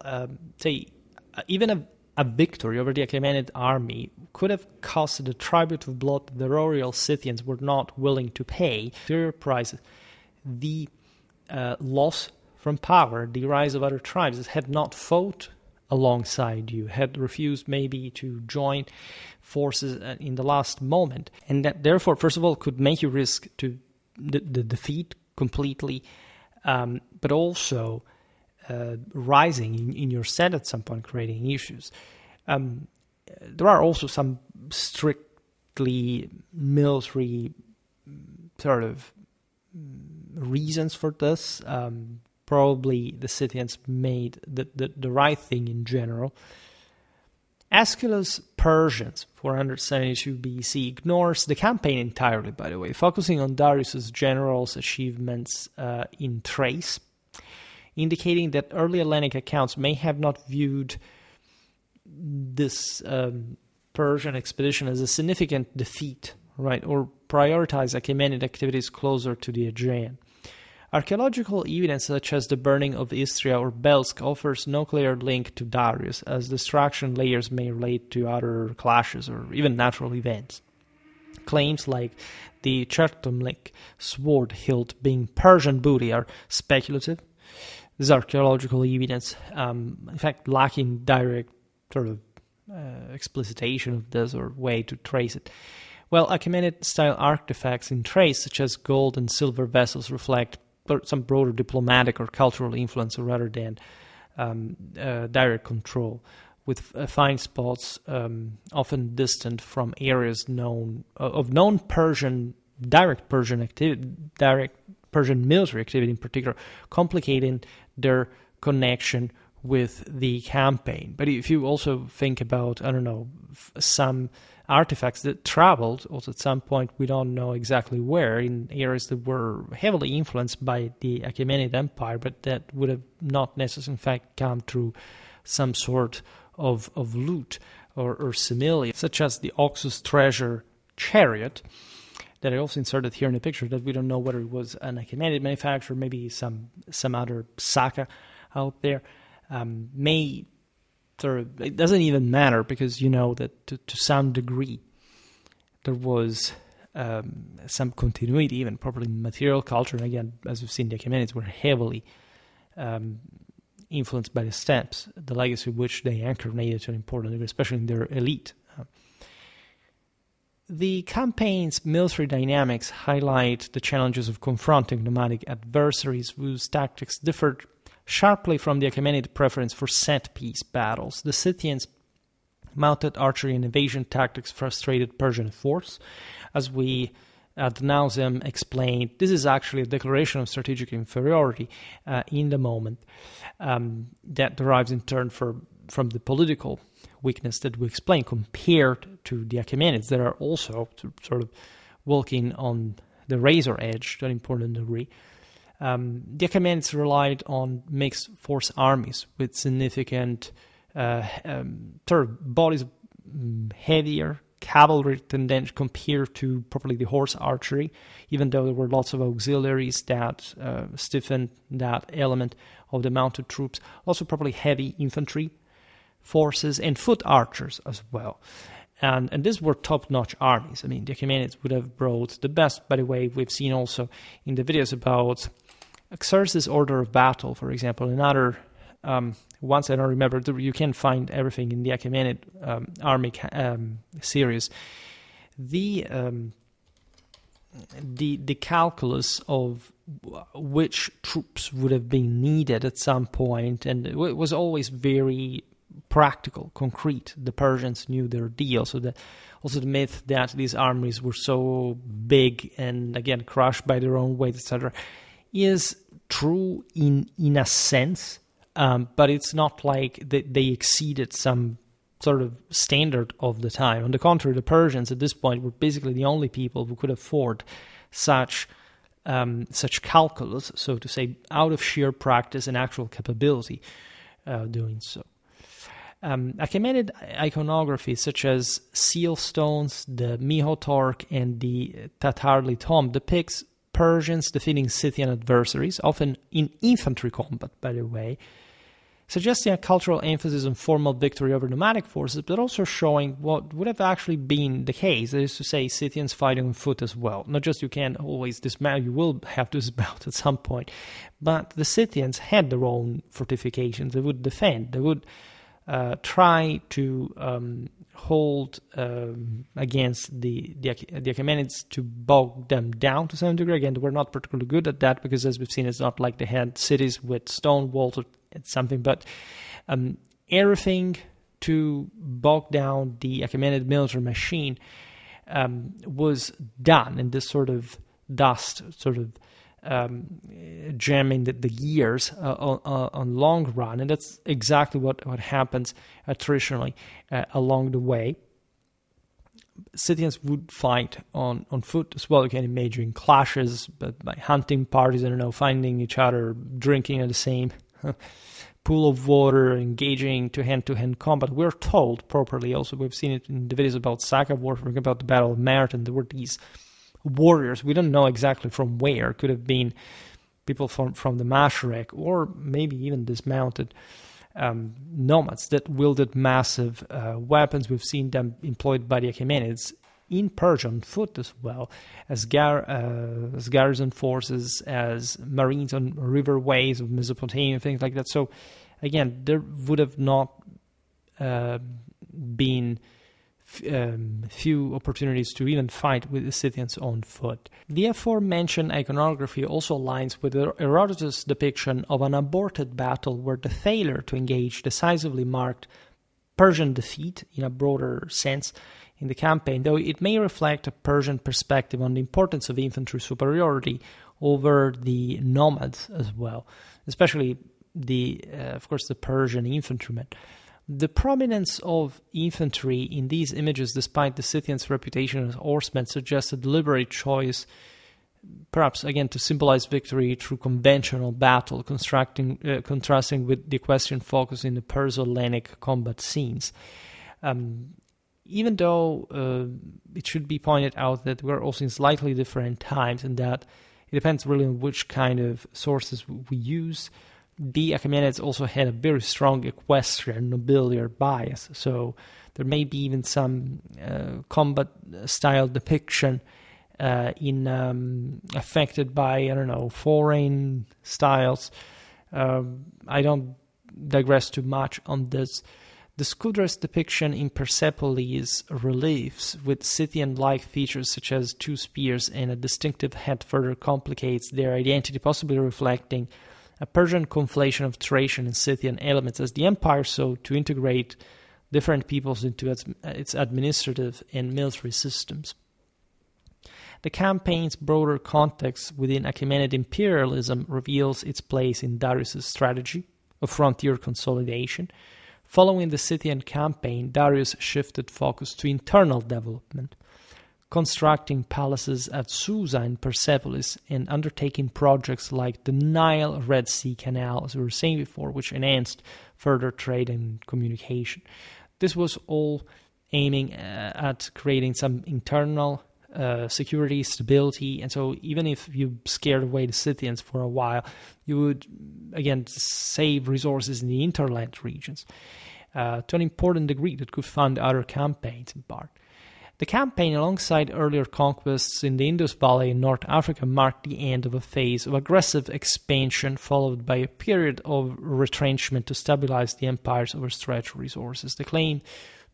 even a victory over the Achaemenid army could have cost the tribute of blood the royal Scythians were not willing to pay. Their prices, the loss from power, the rise of other tribes that had not fought alongside you, had refused maybe to join forces in the last moment, and that therefore, first of all, could make you risk to the defeat completely, but also rising in your set at some point, creating issues. there are also some strictly military sort of reasons for this. Probably the Scythians made the right thing in general. Aeschylus' Persians, 472 BC, ignores the campaign entirely, by the way, focusing on Darius' generals' achievements in Thrace, indicating that early Hellenic accounts may have not viewed this Persian expedition as a significant defeat, right, or prioritize Achaemenid activities closer to the Aegean. Archaeological evidence such as the burning of Istria or Belsk offers no clear link to Darius, as destruction layers may relate to other clashes or even natural events. Claims like the Chertomlik sword hilt being Persian booty are speculative. This is archaeological evidence, in fact, lacking direct sort of explicitation of this or way to trace it. Well, Achaemenid-style artifacts in Thrace, such as gold and silver vessels, reflect some broader diplomatic or cultural influence rather than direct control, with fine spots often distant from areas of known Persian, direct Persian military activity in particular, complicating their connection with the campaign. But if you also think about, some artifacts that traveled also at some point, we don't know exactly where, in areas that were heavily influenced by the Achaemenid Empire, but that would have not necessarily in fact come through some sort of loot or simile, such as the Oxus treasure chariot that I also inserted here in the picture, that we don't know whether it was an Achaemenid manufacturer, maybe some other Saka out there. It doesn't even matter, because you know that to some degree there was some continuity, even properly in material culture. And again, as we've seen, the Achaemenids were heavily influenced by the steppes, the legacy of which they incarnated to an important degree, especially in their elite. The campaign's military dynamics highlight the challenges of confronting nomadic adversaries whose tactics differed sharply from the Achaemenid preference for set-piece battles. The Scythians' mounted archery and evasion tactics frustrated Persian force. As we ad nauseam explained, this is actually a declaration of strategic inferiority in the moment that derives in turn from the political weakness that we explained, compared to the Achaemenids that are also sort of walking on the razor edge to an important degree. The Achaemenids relied on mixed force armies with significant bodies of heavier cavalry tendence compared to probably the horse archery, even though there were lots of auxiliaries that stiffened that element of the mounted troops. Also probably heavy infantry forces and foot archers as well. And these were top-notch armies. I mean, the Achaemenids would have brought the best. By the way, we've seen also in the videos about Xerxes' order of battle, for example, another ones I don't remember. You can find everything in the Achaemenid army series. The calculus of which troops would have been needed at some point, and it was always very practical, concrete. The Persians knew their deal. So also the myth that these armies were so big and again crushed by their own weight, etc., is true in a sense, but it's not like they exceeded some sort of standard of the time. On the contrary, the Persians at this point were basically the only people who could afford such calculus, so to say, out of sheer practice and actual capability doing so. Achaemenid iconography, such as seal stones, the Mihotork, and the Tatarli tomb, depicts Persians defeating Scythian adversaries, often in infantry combat, by the way, suggesting a cultural emphasis on formal victory over nomadic forces, but also showing what would have actually been the case, that is to say, Scythians fighting on foot as well. Not just you can't always dismount, you will have to dismount at some point, but the Scythians had their own fortifications. They would defend, they would try to hold against the Achaemenids to bog them down to some degree. Again, they were not particularly good at that because, as we've seen, it's not like they had cities with stone walls or something, but everything to bog down the Achaemenid military machine was done, and this sort of dust sort of jamming the gears on long run, and that's exactly what happens traditionally along the way. Scythians would fight on foot as well. You can imagine clashes, but by hunting parties, finding each other, drinking at the same pool of water, engaging to hand combat. We're told properly, also we've seen it in the videos about Saka warfare, about the Battle of Marathon, there were these warriors, we don't know exactly from where, could have been people from the Mashrek, or maybe even dismounted nomads that wielded massive weapons. We've seen them employed by the Achaemenids in Persia on foot as well, as garrison forces, as marines on riverways of Mesopotamia, things like that. So again, there would have not been few opportunities to even fight with the Scythians on foot. The aforementioned iconography also aligns with Herodotus' depiction of an aborted battle where the failure to engage decisively marked Persian defeat in a broader sense in the campaign, though it may reflect a Persian perspective on the importance of infantry superiority over the nomads as well, especially of course, the Persian infantrymen. The prominence of infantry in these images, despite the Scythians' reputation as horsemen, suggests a deliberate choice, perhaps again to symbolize victory through conventional battle, contrasting with the equestrian focus in the Perso-Hellenic combat scenes. Even though it should be pointed out that we're also in slightly different times, and that it depends really on which kind of sources we use. The Achaemenids also had a very strong equestrian nobiliar bias, so there may be even some combat style depiction affected by, foreign styles. I don't digress too much on this. The Scudras depiction in Persepolis reliefs with Scythian-like features such as two spears and a distinctive head further complicates their identity, possibly reflecting a Persian conflation of Thracian and Scythian elements as the empire sought to integrate different peoples into its administrative and military systems. The campaign's broader context within Achaemenid imperialism reveals its place in Darius' strategy of frontier consolidation. Following the Scythian campaign, Darius shifted focus to internal development, constructing palaces at Susa and Persepolis and undertaking projects like the Nile-Red Sea Canal, as we were saying before, which enhanced further trade and communication. This was all aiming at creating some internal security, stability, and so even if you scared away the Scythians for a while, you would, again, save resources in the interland regions to an important degree that could fund other campaigns in part. The campaign, alongside earlier conquests in the Indus Valley and North Africa, marked the end of a phase of aggressive expansion followed by a period of retrenchment to stabilize the empire's overstretched resources. The claim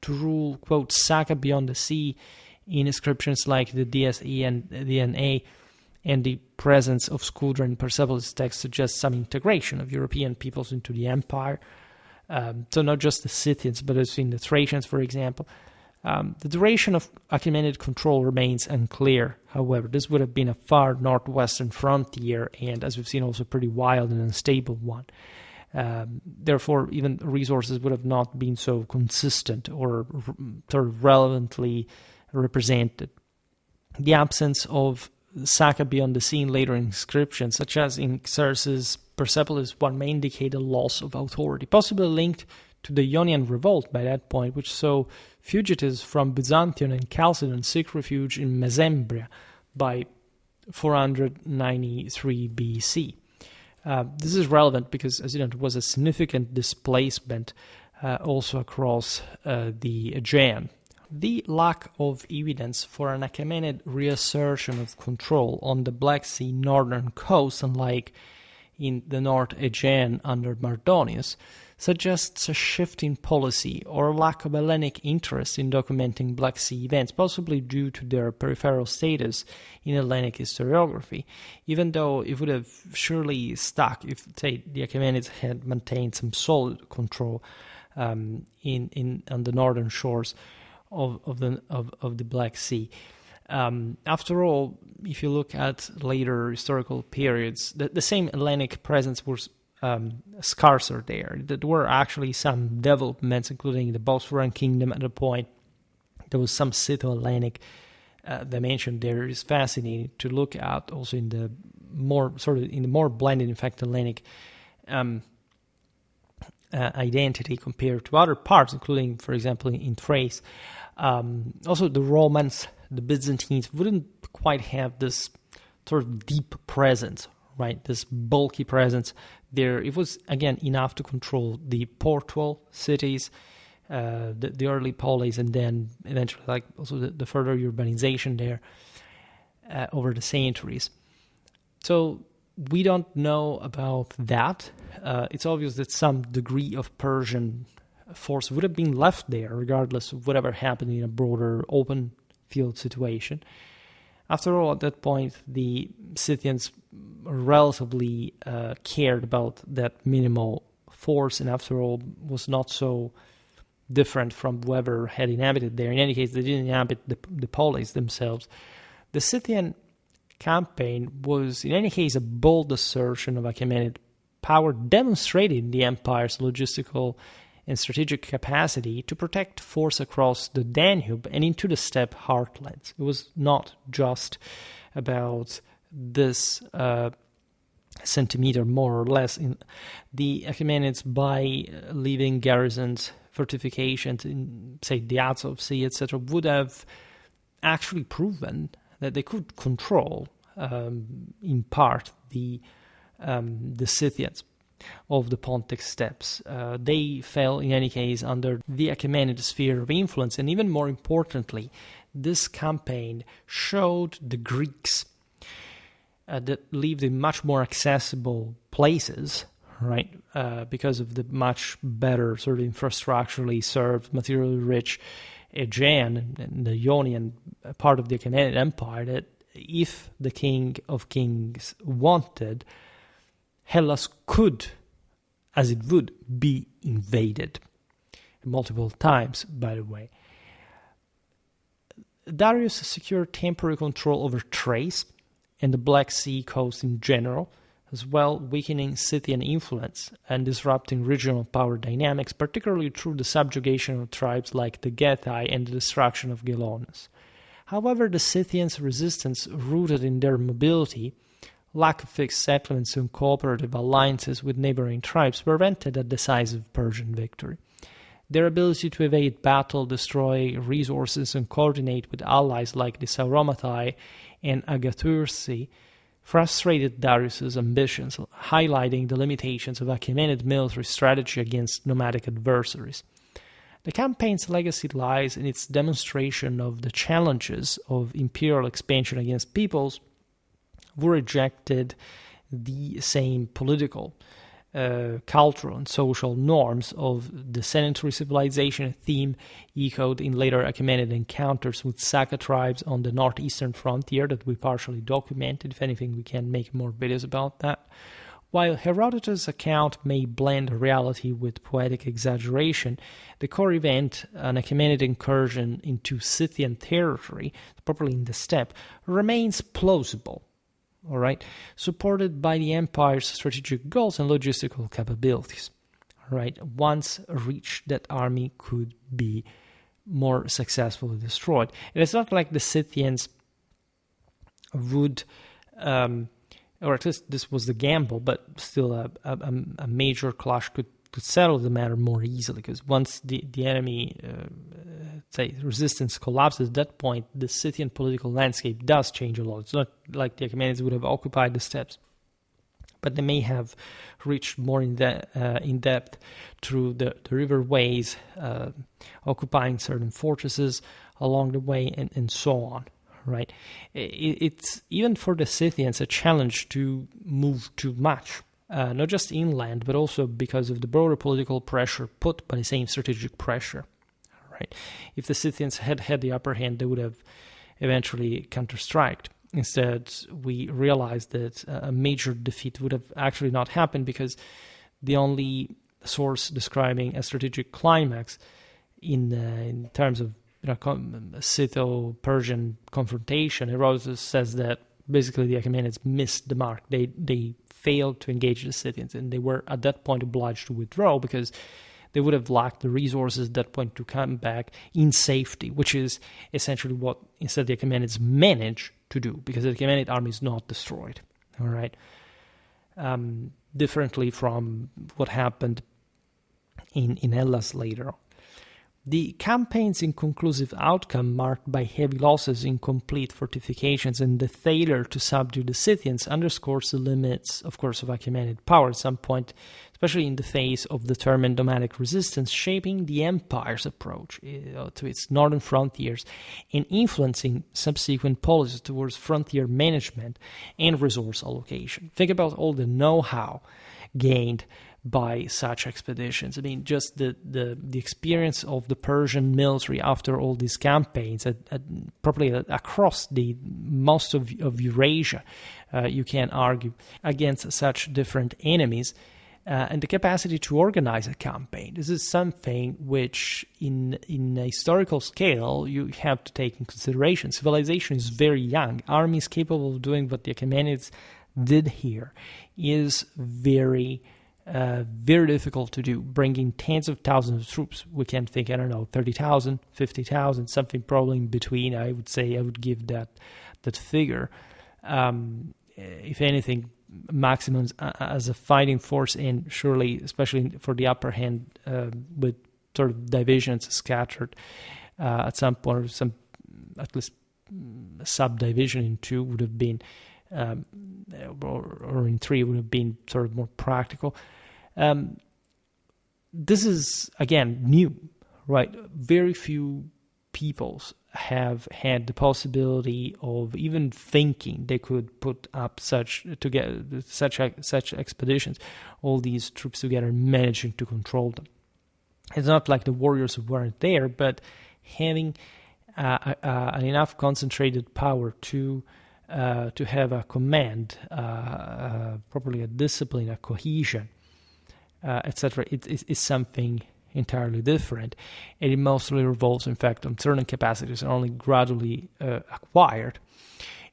to rule, quote, Saka beyond the sea in inscriptions like the DSE and DNA and the presence of Scudra in Persepolis text suggests some integration of European peoples into the empire. So not just the Scythians, but as in the Thracians, for example. The duration of Achaemenid control remains unclear. However, this would have been a far northwestern frontier and, as we've seen, also pretty wild and unstable one. Therefore, even resources would have not been so consistent or sort of relevantly represented. The absence of Saka beyond the sea in later inscriptions, such as in Xerxes' Persepolis, one may indicate a loss of authority, possibly linked to the Ionian revolt by that point, which saw fugitives from Byzantium and Chalcedon seek refuge in Mesembria by 493 BC. This is relevant because, as you know, there was a significant displacement also across the Aegean. The lack of evidence for an Achaemenid reassertion of control on the Black Sea northern coast, unlike in the North Aegean under Mardonius, suggests a shift in policy or a lack of Hellenic interest in documenting Black Sea events, possibly due to their peripheral status in Hellenic historiography, even though it would have surely stuck if, say, the Achaemenids had maintained some solid control on the northern shores of the Black Sea. After all, if you look at later historical periods, the same Hellenic presence was scarcer there. There were actually some developments, including the Bosphorian kingdom at a point. There was some Scytho-Hellenic dimension there. Is fascinating to look at, also in the more blended, in fact, Hellenic identity compared to other parts, including, for example, in Thrace. Also, the Romans, the Byzantines wouldn't quite have this sort of deep presence, right? This bulky presence there. It was, again, enough to control the portual cities, the early polis, and then eventually, like, also the further urbanization there over the centuries. So we don't know about that. It's obvious that some degree of Persian force would have been left there, regardless of whatever happened in a broader open field situation. After all, at that point, the Scythians relatively cared about that minimal force, and after all, was not so different from whoever had inhabited there. In any case, they didn't inhabit the polis themselves. The Scythian campaign was, in any case, a bold assertion of Achaemenid power, demonstrated in the empire's logistical and strategic capacity to protect force across the Danube and into the steppe heartlands. It was not just about this centimeter, more or less. In the Achaemenids, by leaving garrisons, fortifications in, say, the Azov Sea, etc., would have actually proven that they could control, in part, the Scythians of the Pontic Steppes. They fell, in any case, under the Achaemenid sphere of influence, and even more importantly, this campaign showed the Greeks that lived in much more accessible places, right, because of the much better sort of infrastructurally served, materially rich Aegean and the Ionian part of the Achaemenid Empire, that if the King of Kings wanted, Hellas could, as it would, be invaded. Multiple times, by the way. Darius secured temporary control over Thrace and the Black Sea coast in general, as well weakening Scythian influence and disrupting regional power dynamics, particularly through the subjugation of tribes like the Getae and the destruction of Gelonus. However, the Scythians' resistance, rooted in their mobility, lack of fixed settlements and cooperative alliances with neighboring tribes, prevented a decisive Persian victory. Their ability to evade battle, destroy resources, and coordinate with allies like the Sauromatai and Agathyrsi frustrated Darius's ambitions, highlighting the limitations of Achaemenid military strategy against nomadic adversaries. The campaign's legacy lies in its demonstration of the challenges of imperial expansion against peoples who rejected the same political, cultural, and social norms of the sedentary civilization, a theme echoed in later Achaemenid encounters with Saka tribes on the northeastern frontier that we partially documented. If anything, we can make more videos about that. While Herodotus' account may blend reality with poetic exaggeration, the core event, an Achaemenid incursion into Scythian territory, properly in the steppe, remains plausible, all right, supported by the empire's strategic goals and logistical capabilities. All right, once reached, that army could be more successfully destroyed. And it's not like the Scythians would, or at least this was the gamble, but still a major clash could settle the matter more easily, because once the enemy, say, resistance collapses, at that point, the Scythian political landscape does change a lot. It's not like the Achaemenids would have occupied the steppes, but they may have reached more in depth through the riverways, occupying certain fortresses along the way, and so on. Right? It's, even for the Scythians, a challenge to move too much. Not just inland, but also because of the broader political pressure put by the same strategic pressure. Right? If the Scythians had had the upper hand, they would have eventually counter-striked. Instead, we realized that a major defeat would have actually not happened, because the only source describing a strategic climax in terms of Scytho-Persian confrontation. Herodotus says that basically the Achaemenids missed the mark. They failed to engage the Scythians, and they were at that point obliged to withdraw because they would have lacked the resources at that point to come back in safety, which is essentially what instead the Achaemenids managed to do, because the Achaemenid army is not destroyed. All right, differently from what happened in Hellas later on. The campaign's inconclusive outcome, marked by heavy losses, incomplete fortifications, and the failure to subdue the Scythians, underscores the limits, of course, of Achaemenid power at some point, especially in the face of determined nomadic resistance, shaping the empire's approach to its northern frontiers and influencing subsequent policies towards frontier management and resource allocation. Think about all the know-how gained by such expeditions. I mean, just the experience of the Persian military after all these campaigns, probably across the most of Eurasia, you can argue, against such different enemies, and the capacity to organize a campaign. This is something which, in a historical scale, you have to take in consideration. Civilization is very young. Armies capable of doing what the Achaemenids did here is very difficult to do, bringing tens of thousands of troops. We can think, 30,000, 50,000, something probably in between. I would say I would give that figure. If anything, maximums as a fighting force, and surely, especially for the upper hand, with sort of divisions scattered at some point, or some at least subdivision in two would have been, or in three would have been sort of more practical. This is, again, new, right? Very few peoples have had the possibility of even thinking they could put up such expeditions, all these troops together, managing to control them. It's not like the warriors who weren't there, but having an enough concentrated power to have a command, probably a discipline, a cohesion, etc. It's something entirely different, and it mostly revolves, in fact, on certain capacities and only gradually acquired.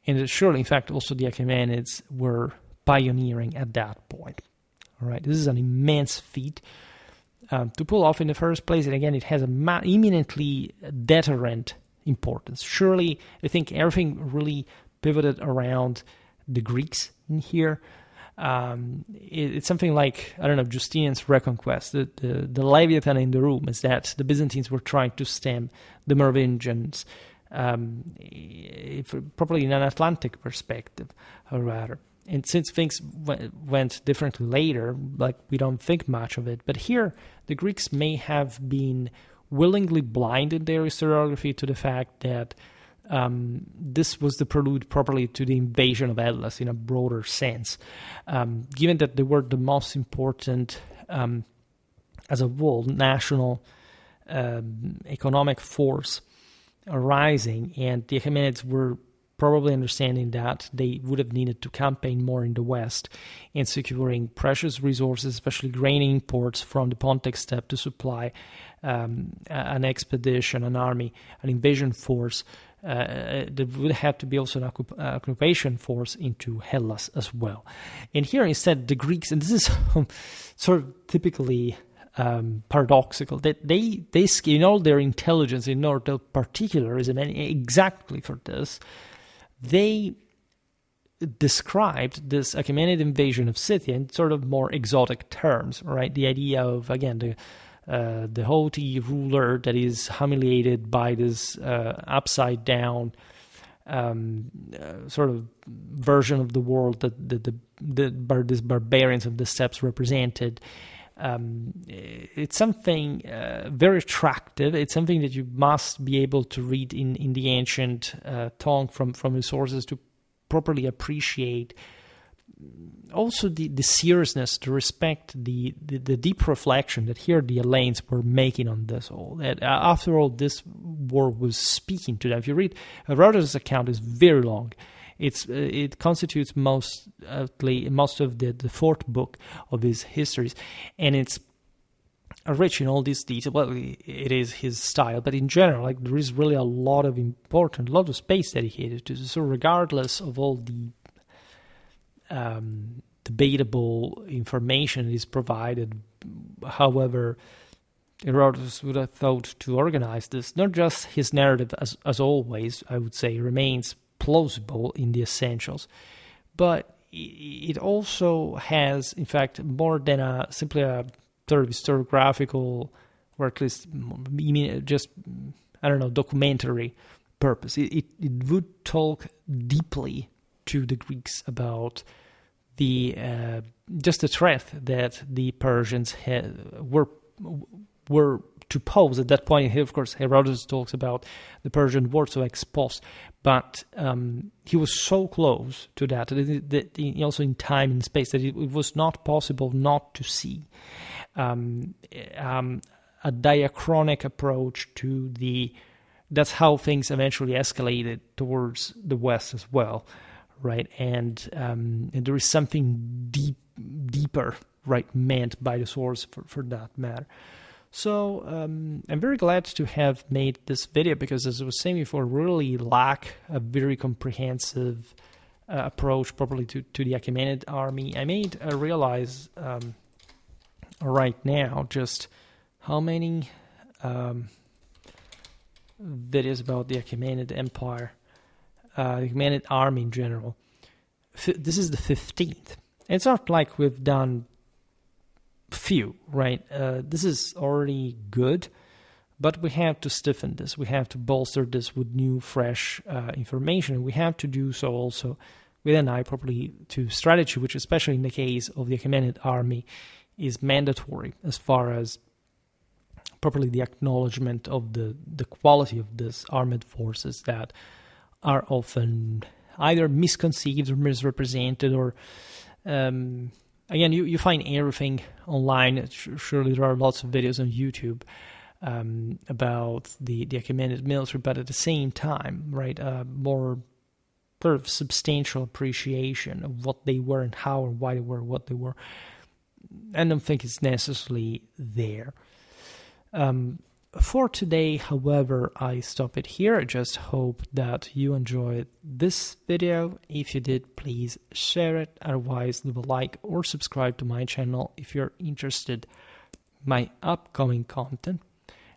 And surely, in fact, also the Achaemenids were pioneering at that point. All right, this is an immense feat to pull off in the first place, and again, it has a eminently deterrent importance. Surely, I think everything really pivoted around the Greeks in here. It's something like, Justinian's Reconquest. The Leviathan in the room is that the Byzantines were trying to stem the Merovingians, probably in an Atlantic perspective, or rather. And since things went differently later, like, we don't think much of it. But here, the Greeks may have been willingly blind in their historiography to the fact that this was the prelude properly to the invasion of Hellas in a broader sense, given that they were the most important, as a whole, national economic force arising, and the Achaemenids were probably understanding that they would have needed to campaign more in the west in securing precious resources, especially grain imports from the Pontic Steppe, to supply an expedition, an army, an invasion force. There would have to be also an occupation force into Hellas as well. And here instead the Greeks, and this is sort of typically paradoxical, that they in all their intelligence, in all their particularism, and exactly for this, they described this Achaemenid invasion of Scythia in sort of more exotic terms, right? The idea of, again, the haughty ruler that is humiliated by this upside down sort of version of the world that these barbarians of the steppes represented. It's something very attractive. It's something that you must be able to read in the ancient tongue from resources to properly appreciate also the seriousness, to respect the deep reflection that here the Hellenes were making on this whole. That after all, this war was speaking to them. If you read Herodotus' account, is very long. It constitutes most of the fourth book of his histories, and it's rich in all these details. Well, it is his style, but in general, like, there is really a lot of space dedicated to this. So regardless of all the debatable information is provided, however Herodotus would have thought to organize this, not just his narrative, as always, I would say, remains plausible in the essentials, but it also has, in fact, more than simply a sort of historiographical, or at least, just, I don't know, documentary purpose. It would talk deeply to the Greeks about just the threat that the Persians were to pose at that point. Here, of course, Herodotus talks about the Persian war so exposed, but he was so close to that also in time and space, that it was not possible not to see a diachronic approach to that's how things eventually escalated towards the West as well, right? And there is something deeper, right, meant by the source for that matter. So I'm very glad to have made this video, because, as I was saying before, really lack a very comprehensive approach probably to the Achaemenid army. I made realize right now just how many videos about the Achaemenid Empire, the Achaemenid army in general. This is the 15th. It's not like we've done few, right? This is already good, but we have to stiffen this. We have to bolster this with new, fresh information. We have to do so also with an eye properly to strategy, which, especially in the case of the Achaemenid army, is mandatory as far as properly the acknowledgement of the quality of these armed forces that are often either misconceived or misrepresented, or again, you find everything online. Surely there are lots of videos on YouTube about the Achaemenid military, but at the same time, right, more sort of substantial appreciation of what they were and how and why they were what they were. I don't think it's necessarily there. For today, however, I stop it here. I just hope that you enjoyed this video. If you did, please share it. Otherwise, leave a like or subscribe to my channel if you're interested in my upcoming content.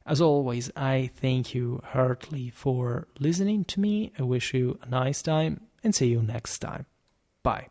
As always, I thank you heartily for listening to me. I wish you a nice time and see you next time. Bye.